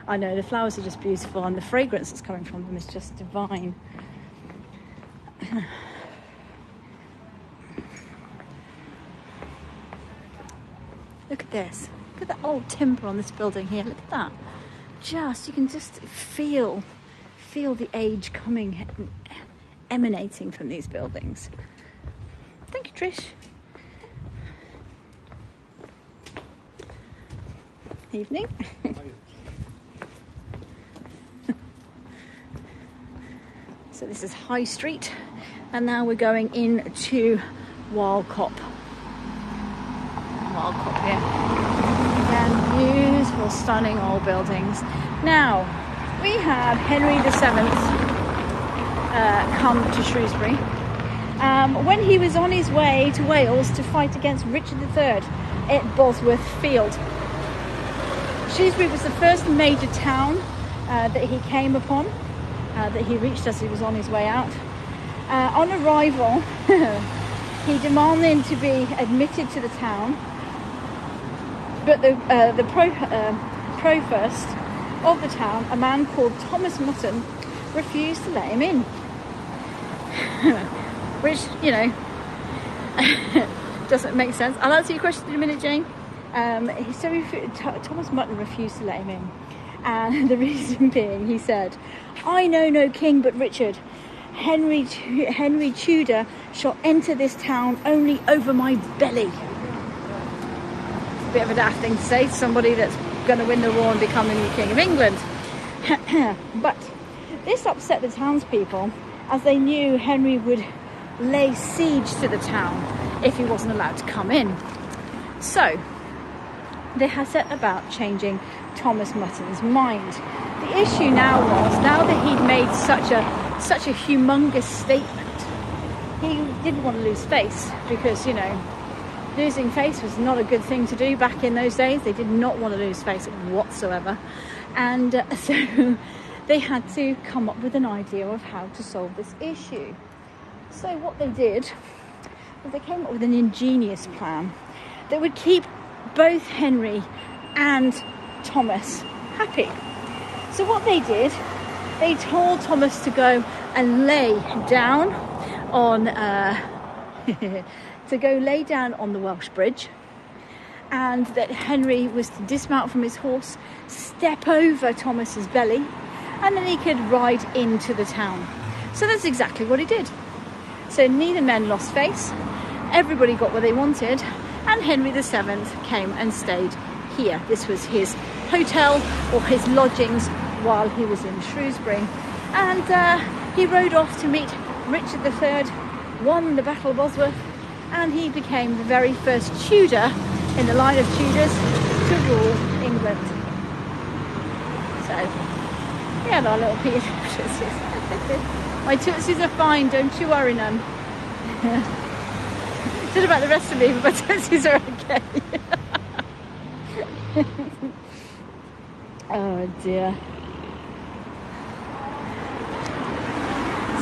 I know, the flowers are just beautiful and the fragrance that's coming from them is just divine. Look at this. Look at that old timber on this building here. Look at that. You can just feel the age coming, emanating from these buildings. Thank you, Trish. Evening. So this is High Street, and now we're going into Wildcop. Wildcop here. Again, beautiful, stunning old buildings. Now, we had Henry VII come to Shrewsbury when he was on his way to Wales to fight against Richard III at Bosworth Field. Shrewsbury was the first major town that he came upon, that he reached as he was on his way out. On arrival, he demanded to be admitted to the town, but the provost of the town, a man called Thomas Mutton, refused to let him in. Which, you know, doesn't make sense. I'll answer your question in a minute, Jane. Thomas Mutton refused to let him in, and the reason being, he said, "I know no king but Richard. Henry Tudor shall enter this town only over my belly." It's a bit of a daft thing to say to somebody that's going to win the war and become the new king of England. But this upset the townspeople, as they knew Henry would lay siege to the town if he wasn't allowed to come in. So they had set about changing Thomas Mutton's mind. The issue now was, now that he'd made such a humongous statement, he didn't want to lose face, because, you know, losing face was not a good thing to do back in those days. They did not want to lose face whatsoever. And so they had to come up with an idea of how to solve this issue. So what they did was they came up with an ingenious plan that would keep both Henry and Thomas happy. So what they did, they told Thomas to go and lay down on lay down on the Welsh Bridge, and that Henry was to dismount from his horse, step over Thomas's belly, and then he could ride into the town. So that's exactly what he did. So neither men lost face, everybody got what they wanted, and Henry VII came and stayed here. This was his hotel or his lodgings while he was in Shrewsbury. And he rode off to meet Richard III, won the Battle of Bosworth, and he became the very first Tudor in the line of Tudors to rule England. So, we had our little piece of tootsies. My tootsies are fine, don't you worry none. Don't know about the rest of me, but my tootsies are okay. Oh dear.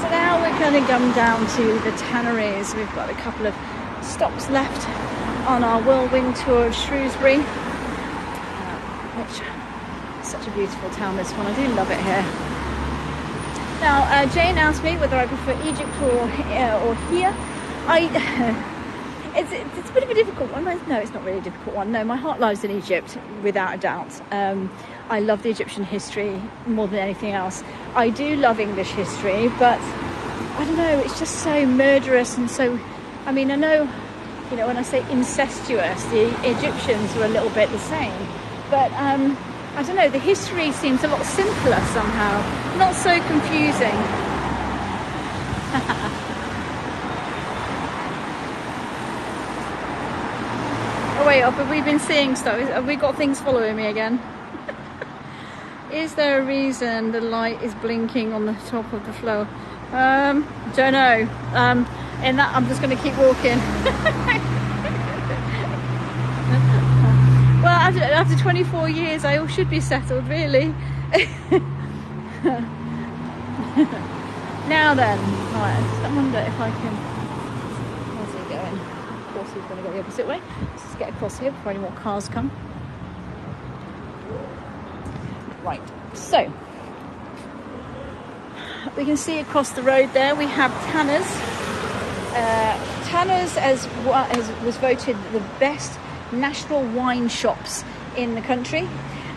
So now we're going to come down to the tanneries. We've got a couple of stops left on our whirlwind tour of Shrewsbury, which is such a beautiful town, this one. I do love it here. Now, Jane asked me whether I prefer Egypt or here. It's a bit of a difficult one. No, it's not really a difficult one. No, my heart lies in Egypt, without a doubt. I love the Egyptian history more than anything else. I do love English history, but I don't know, it's just so murderous and so... I mean, I know, you know, when I say incestuous, the Egyptians were a little bit the same. But, I don't know, the history seems a lot simpler somehow. Not so confusing. Oh wait, have we been seeing stuff? Have we got things following me again? Is there a reason the light is blinking on the top of the floor? Don't know. In that, I'm just going to keep walking. Well, after 24 years, I should be settled, really. Now then, right, I just wonder if I can... Where's he going? Of course he's going to go the opposite way. Let's just get across here before any more cars come. Right, so we can see across the road there we have Tanner's. Tanner's was voted the best national wine shops in the country,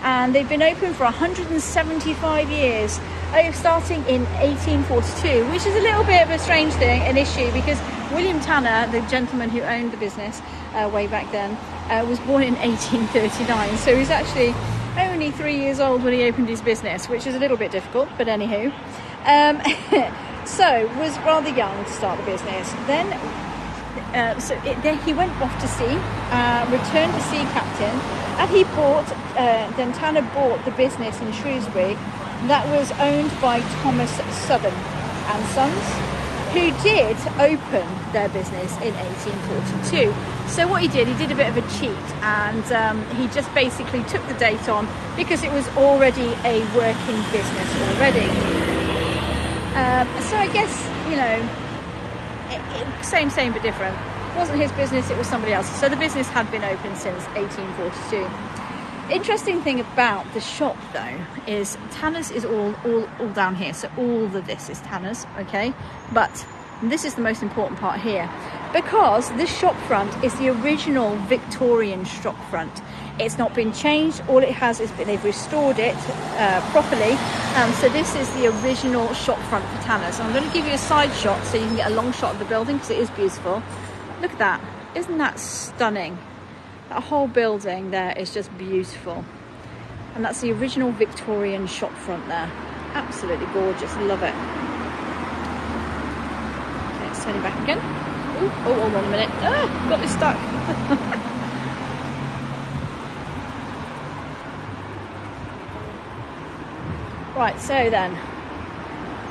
and they've been open for 175 years, starting in 1842, which is a little bit of a strange thing, an issue, because William Tanner, the gentleman who owned the business way back then, was born in 1839, so he's actually only 3 years old when he opened his business, which is a little bit difficult, but anywho. So was rather young to start the business. Then he went off to sea, returned to sea captain, and he then Tanner bought the business in Shrewsbury that was owned by Thomas Southern and Sons, who did open their business in 1842. So what he did a bit of a cheat, and he just basically took the date on because it was already a working business already. So I guess, you know, same but different. It wasn't his business, it was somebody else's. So the business had been open since 1842. Interesting thing about the shop though is Tanner's is all down here, so all of this is Tanner's, okay? But this is the most important part here, because this shop front is the original Victorian shop front. It's not been changed, all it has is they've restored it properly. So this is the original shop front for Tanner's. I'm going to give you a side shot so you can get a long shot of the building, because it is beautiful. Look at that, isn't that stunning? That whole building there is just beautiful. And that's the original Victorian shop front there. Absolutely gorgeous, love it. Okay, let's turn it back again. Oh, hold on a minute. Ah, got this stuck. Right, so then,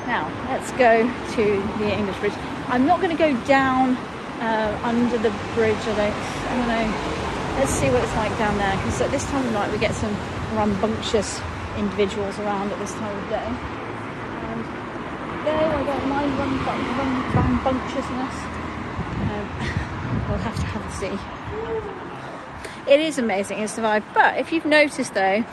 now let's go to the English bridge. I'm not going to go down under the bridge, I don't know. Let's see what it's like down there, because at this time of night we get some rambunctious individuals around at this time of day. And there I don't mind rambunctiousness. We'll have to have a see. It is amazing, it's the vibe. But if you've noticed though,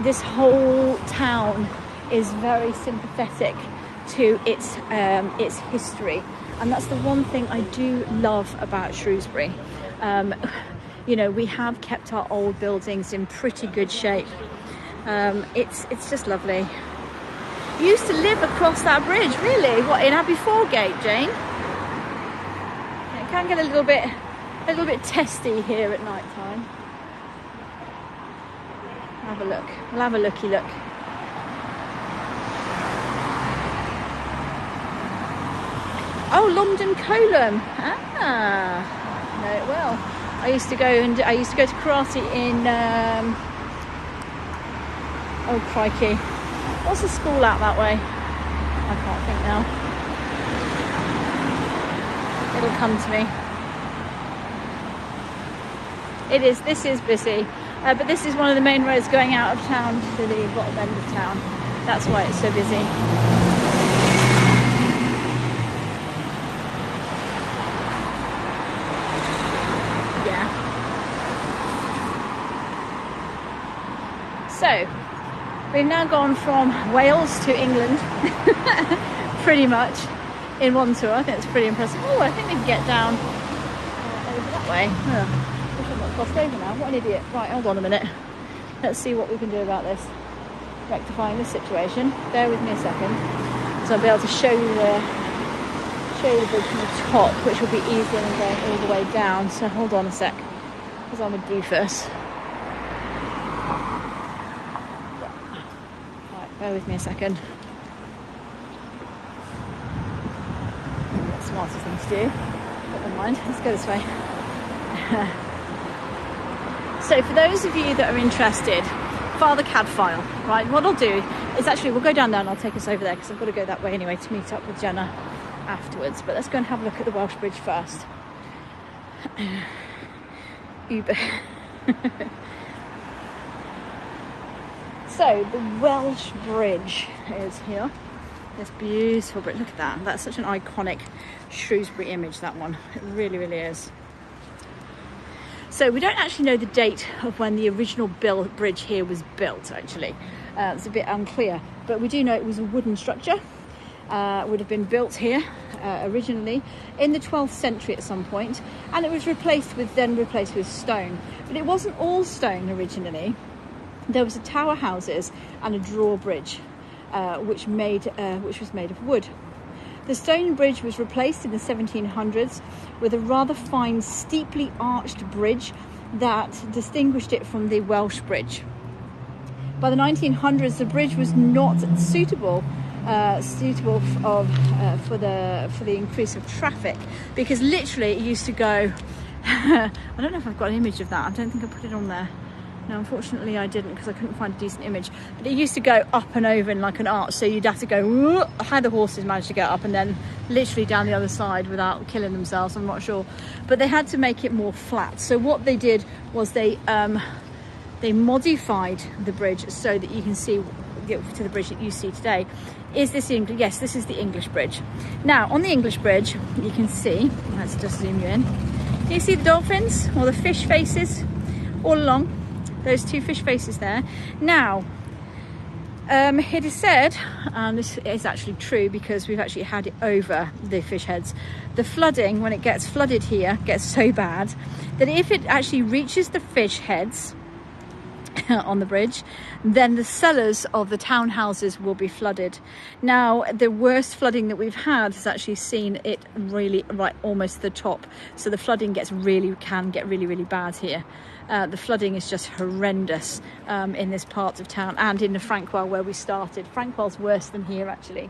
this whole town is very sympathetic to its history, and that's the one thing I do love about Shrewsbury. You know, we have kept our old buildings in pretty good shape. It's just lovely. You used to live across that bridge, really? What, in Abbey Foregate, Jane? It can get a little bit testy here at night time. Have a look. We'll have a looky look. Oh, London Column. Ah, no, it will. I used to go to karate in. Oh crikey! What's the school out that way? I can't think now. It'll come to me. It is. This is busy. But this is one of the main roads going out of town to the bottom end of town. That's why it's so busy. Yeah. So, we've now gone from Wales to England, pretty much, in one tour. I think it's pretty impressive. Oh, I think we can get down over that way. Oh. Crossed over now. What an idiot. Right, hold on a minute. Let's see what we can do about this. Rectifying this situation. Bear with me a second. So I'll be able to show you the bridge from the top, which will be easier than going all the way down. So hold on a sec, because I'm a doofus. Right, bear with me a second. That's the smartest thing to do. But never mind. Let's go this way. So for those of you that are interested, Father Cadfael, right, what I'll do is actually we'll go down there and I'll take us over there because I've got to go that way anyway to meet up with Jenna afterwards. But let's go and have a look at the Welsh Bridge first. Uber. So the Welsh Bridge is here. This beautiful bridge. Look at that. That's such an iconic Shrewsbury image, that one. It really, really is. So we don't actually know the date of when the original bridge here was built, actually. It's a bit unclear, but we do know it was a wooden structure. Would have been built here originally in the 12th century at some point, and it was replaced with stone. But it wasn't all stone originally. There was a tower houses and a drawbridge, which was made of wood. The stone bridge was replaced in the 1700s with a rather fine, steeply arched bridge that distinguished it from the Welsh Bridge. By the 1900s, the bridge was not suitable for the increase of traffic, because literally it used to go. I don't know if I've got an image of that. I don't think I put it on there. No, unfortunately I didn't, because I couldn't find a decent image. But it used to go up and over in like an arch, so you'd have to go, how the horses managed to get up and then literally down the other side without killing themselves, I'm not sure. But they had to make it more flat. So what they did was they modified the bridge so that you can see to the bridge that you see today. Is this the English? Yes, this is the English bridge. Now, on the English bridge, you can see, let's just zoom you in. Can you see the dolphins or the fish faces all along? Those two fish faces there. Now, it is said, and this is actually true because we've actually had it over the fish heads, the flooding, when it gets flooded here, gets so bad that if it actually reaches the fish heads on the bridge, then the cellars of the townhouses will be flooded. Now, the worst flooding that we've had has actually seen it really right almost to the top. So the flooding can get really bad here. The flooding is just horrendous in this part of town and in the Frankwell where we started. Frankwell's worse than here actually,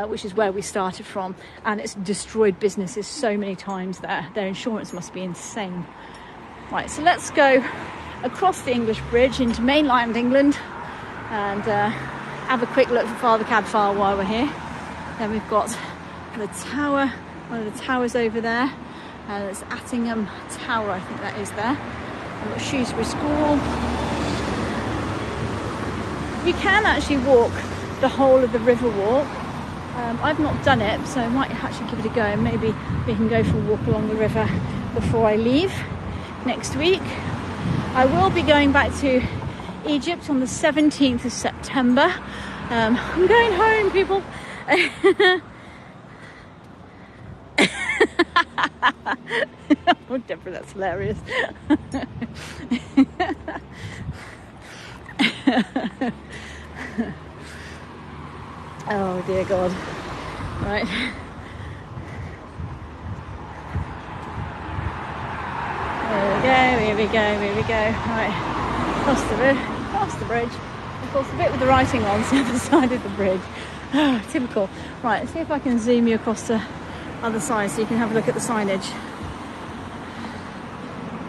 which is where we started from, and it's destroyed businesses so many times there. Their insurance must be insane. Right, so let's go across the English Bridge into mainland England. and have a quick look for Father Cadfar while we're here. Then we've got the tower, one of the towers over there. It's Attingham Tower, I think that is there. We've got Shrewsbury School. You can actually walk the whole of the river walk. I've not done it, so I might actually give it a go, and maybe we can go for a walk along the river before I leave next week. I will be going back to Egypt on the 17th of September. I'm going home, people. Oh, Deborah, that's hilarious. Oh dear God. Right. Here we go. Right. Across the bridge. Of course, the bit with the writing on is the other side of the bridge. Oh, typical. Right, let's see if I can zoom you across the other side so you can have a look at the signage.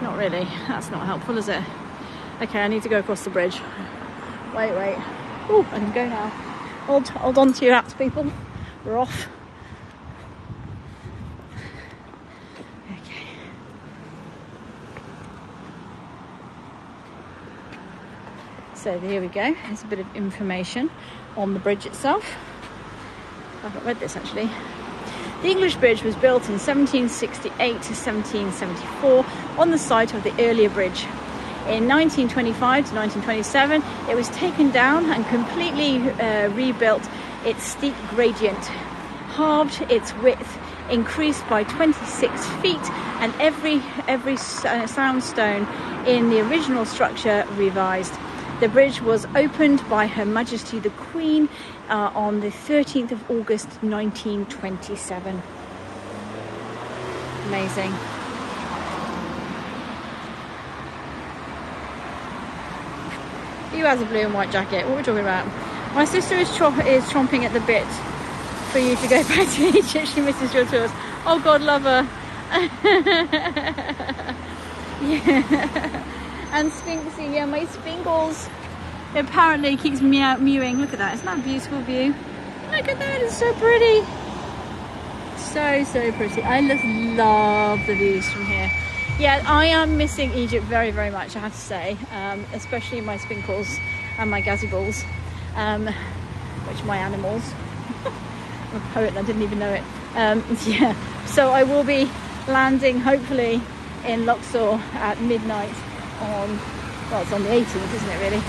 Not really. That's not helpful, is it? Okay, I need to go across the bridge. Wait. Oh, I can go now. Hold on to your hats, people. We're off. Okay. So here we go. There's a bit of information on the bridge itself. I've not read this actually. The English bridge was built in 1768 to 1774 on the site of the earlier bridge. In 1925 to 1927, it was taken down and completely rebuilt. Its steep gradient halved its width, increased by 26 feet, and every sound stone in the original structure revised. The bridge was opened by Her Majesty the Queen on the 13th of August 1927. Amazing. Who has a blue and white jacket? What are we talking about? My sister is chomping at the bit for you to go back to Egypt. She misses your tours. Oh God, love her. Yeah. And Spinksy, yeah, my Spinkles apparently keeps mewing. Look at that. Isn't that a beautiful view? Look at that. It's so pretty. So pretty. I just love the views from here. Yeah, I am missing Egypt very, very much, I have to say, especially my Spinkles and my Gazzyballs, which are my animals. I'm a poet and I didn't even know it. Yeah, so I will be landing, hopefully, in Luxor at midnight on, well, it's on the 18th, isn't it, really?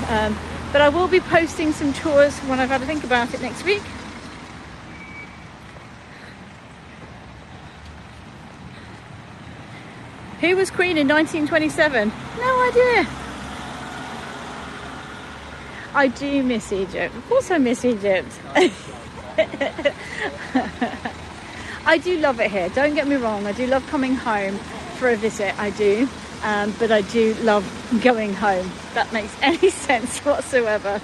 But I will be posting some tours when I've had to think about it next week. Who was Queen in 1927? No idea. I do miss Egypt. Of course I miss Egypt. I do love it here. Don't get me wrong. I do love coming home for a visit. I do. But I do love going home. If that makes any sense whatsoever.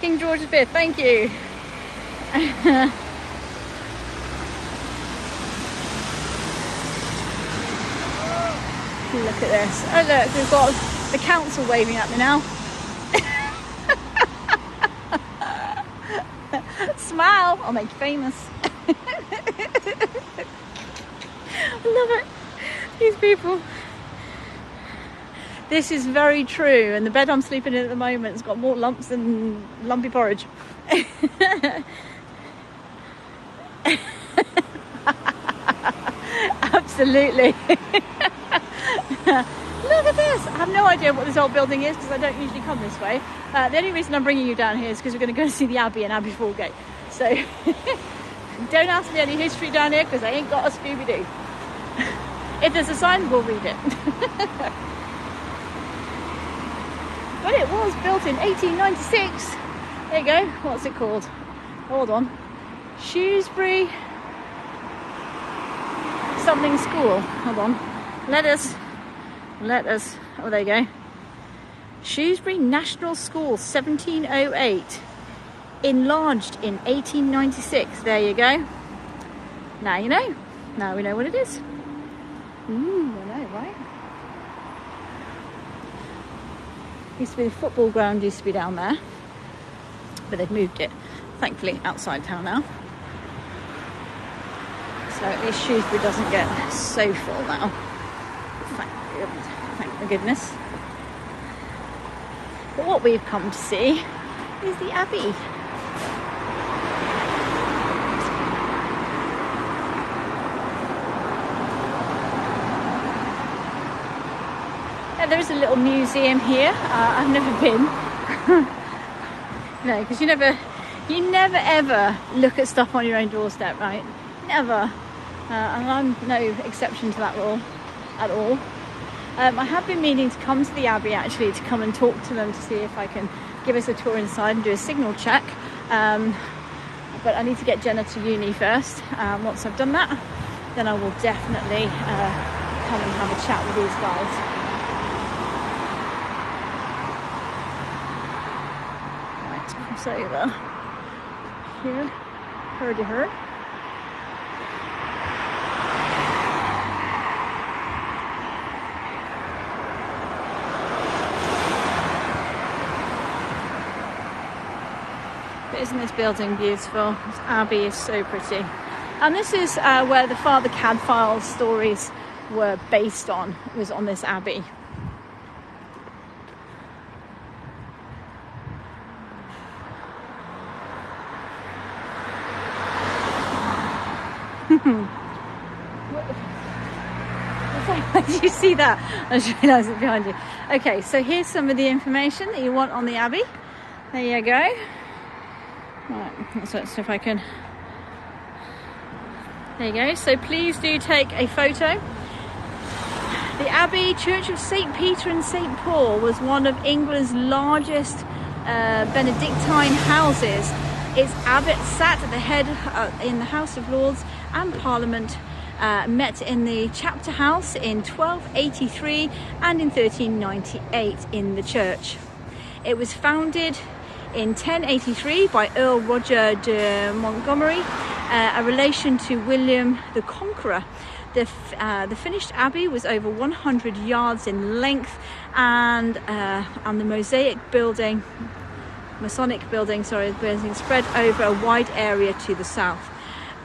King George V, thank you. Look at this. Oh look, we've got the council waving at me now. Smile, I'll make you famous. I love it. These people. This is very true, and the bed I'm sleeping in at the moment has got more lumps than lumpy porridge. Absolutely. Look at this. I have no idea what this old building is because I don't usually come this way. The only reason I'm bringing you down here is because we're going to go see the Abbey and Abbey Foregate. So don't ask me any history down here because I ain't got a Scooby-Doo. If there's a sign, we'll read it. But it was built in 1896. There you go. What's it called? Hold on. Shrewsbury something school. Hold on. Let us. Oh, there you go. Shrewsbury National School, 1708. Enlarged in 1896. There you go. Now you know. Now we know what it is. I know, right? Used to be the football ground, used to be down there. but they've moved it, thankfully, outside town now. So at least Shrewsbury doesn't get so full now. Thank the goodness. But what we've come to see is the Abbey. There is a little museum here. I've never been. No, because you never ever look at stuff on your own doorstep, right? Never. And I'm no exception to that rule at all. I have been meaning to come to the Abbey, actually, to come and talk to them to see if I can give us a tour inside and do a signal check. But I need to get Jenna to uni first. Once I've done that, then I will definitely come and have a chat with these guys. Over here, heard. But isn't this building beautiful? This Abbey is so pretty, and this is where the Father Cadfael's stories were based on. It was on this Abbey. Did you see that? I just realised it behind you. Okay, so here's some of the information that you want on the Abbey. There you go. Right, let's see if I can. There you go. So please do take a photo. The Abbey Church of St. Peter and St. Paul was one of England's largest Benedictine houses. Its abbot sat at the head in the House of Lords and Parliament, met in the chapter house in 1283 and in 1398 in the church. It was founded in 1083 by Earl Roger de Montgomery, a relation to William the Conqueror. The finished abbey was over 100 yards in length, and the Masonic building spread over a wide area to the south.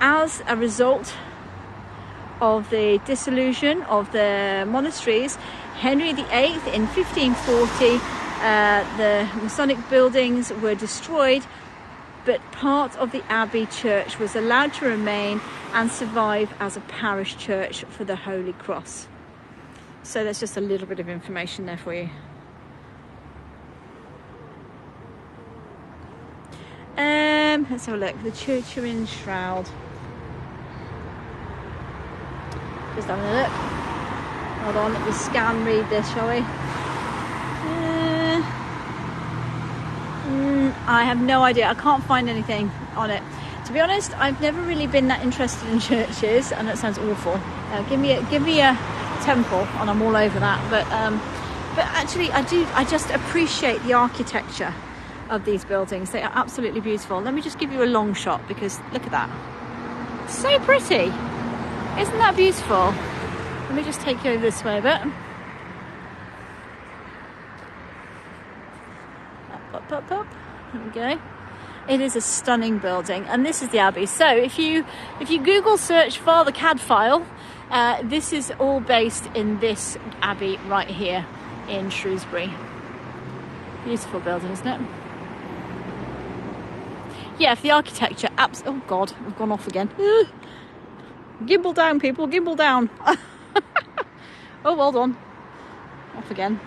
As a result of the dissolution of the monasteries, Henry VIII in 1540, the Masonic buildings were destroyed, but part of the Abbey Church was allowed to remain and survive as a parish church for the Holy Cross. So that's just a little bit of information there for you. Let's have a look. The Church-in Shroud. Just having a look. Hold on, let me read this, shall we? I have no idea. I can't find anything on it. To be honest, I've never really been that interested in churches, and that sounds awful. Give me a temple, and I'm all over that. But actually, I just appreciate the architecture of these buildings. They are absolutely beautiful. Let me just give you a long shot, because look at that. So pretty. Isn't that beautiful? Let me just take you over this way a bit. Up. There we go. It is a stunning building, and this is the Abbey. So if you Google search Father Cadfael, this is all based in this Abbey right here in Shrewsbury. Beautiful building, isn't it? Yeah, for the architecture, oh God, I've gone off again. Gimbal down, people, gimbal down. Oh, well done. Off again.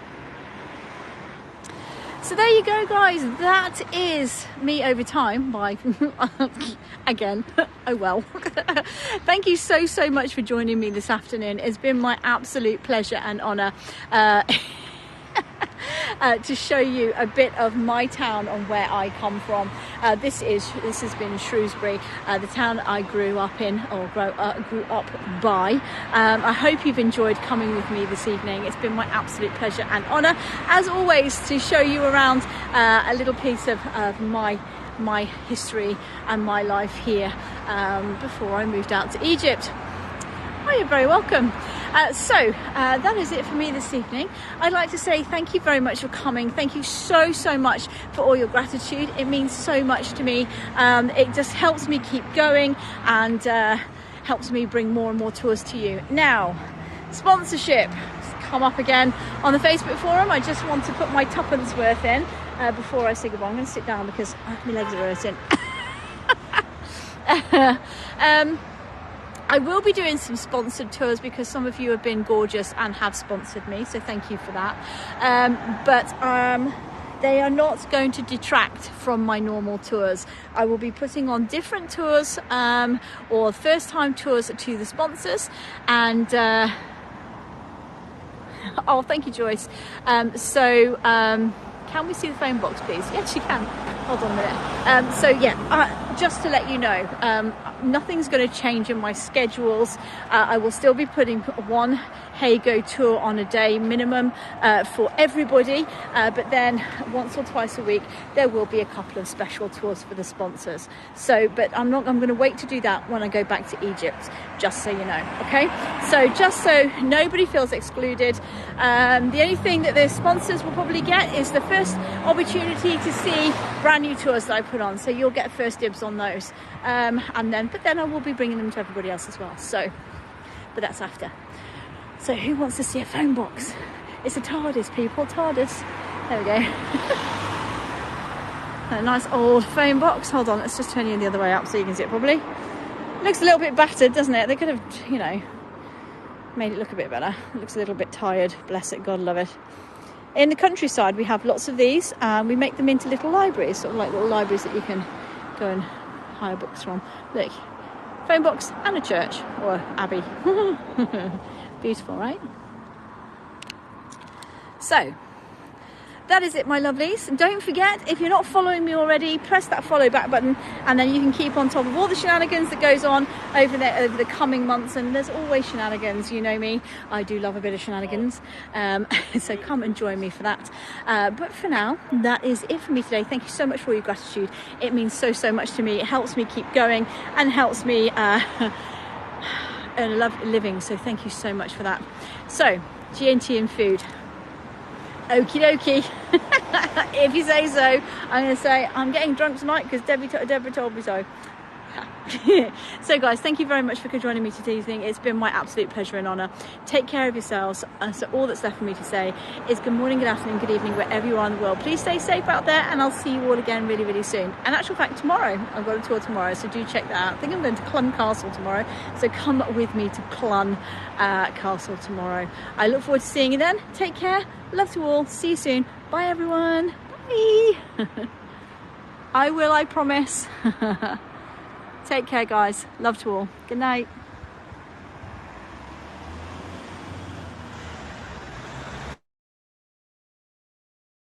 So there you go, guys. That is me over time by again. Oh well. Thank you so much for joining me this afternoon. It's been my absolute pleasure and honour to show you a bit of my town and where I come from. This has been Shrewsbury, the town I grew up in, or grew up by. I hope you've enjoyed coming with me this evening. It's been my absolute pleasure and honour, as always, to show you around a little piece of my history and my life here before I moved out to Egypt. Oh, you're very welcome. That is it for me this evening. I'd like to say thank you very much for coming. Thank you so much for all your gratitude. It means so much to me. It just helps me keep going and helps me bring more and more tours to you. Now, sponsorship come up again on the Facebook forum. I just want to put my tuppence worth in before I say goodbye. I'm going to sit down because my legs are hurting. I will be doing some sponsored tours because some of you have been gorgeous and have sponsored me, so thank you for that. But they are not going to detract from my normal tours. I will be putting on different tours or first time tours to the sponsors, and oh, thank you, Joyce. Can we see the phone box, please? Yes, you can. Hold on a minute. Just to let you know, nothing's going to change in my schedules. I will still be putting one heygo tour on a day minimum for everybody, but then once or twice a week there will be a couple of special tours for the sponsors. But I'm going to wait to do that when I go back to Egypt, just so you know. Okay, so just so nobody feels excluded, the only thing that the sponsors will probably get is the first opportunity to see brand new tours that I put on, so you'll get first dibs on those, but then I will be bringing them to everybody else as well. But that's after. So who wants to see a phone box? It's a TARDIS, people. TARDIS. There we go. A nice old phone box. Hold on, let's just turn you the other way up so you can see it properly. Looks a little bit battered, doesn't it? They could have, made it look a bit better. It looks a little bit tired. Bless it, God love it. In the countryside, we have lots of these. We make them into little libraries, sort of like little libraries that you can go and hire books from. Look, phone box and a church or abbey. Beautiful, right? So that is it, my lovelies. And don't forget, if you're not following me already, press that follow back button, and then you can keep on top of all the shenanigans that goes on over the coming months. And there's always shenanigans, you know me. I do love a bit of shenanigans. So come and join me for that. But for now, that is it for me today. Thank you so much for your gratitude. It means so much to me. It helps me keep going and helps me earn a living. So thank you so much for that. So G&T and food. Okie dokie. If you say so. I'm going to say I'm getting drunk tonight because Deborah told me so. So guys, thank you very much for joining me today evening. It's been my absolute pleasure and honour. Take care of yourselves. So all that's left for me to say is good morning, good afternoon, good evening, wherever you are in the world. Please stay safe out there, and I'll see you all again really soon. And actual fact, tomorrow I've got a tour tomorrow, so do check that out. I think I'm going to Clun Castle tomorrow, so come with me to Clun Castle tomorrow. I look forward to seeing you then. Take care. Love to all. See you soon. Bye everyone. Bye. I will, I promise. Take care, guys. Love to all. Good night.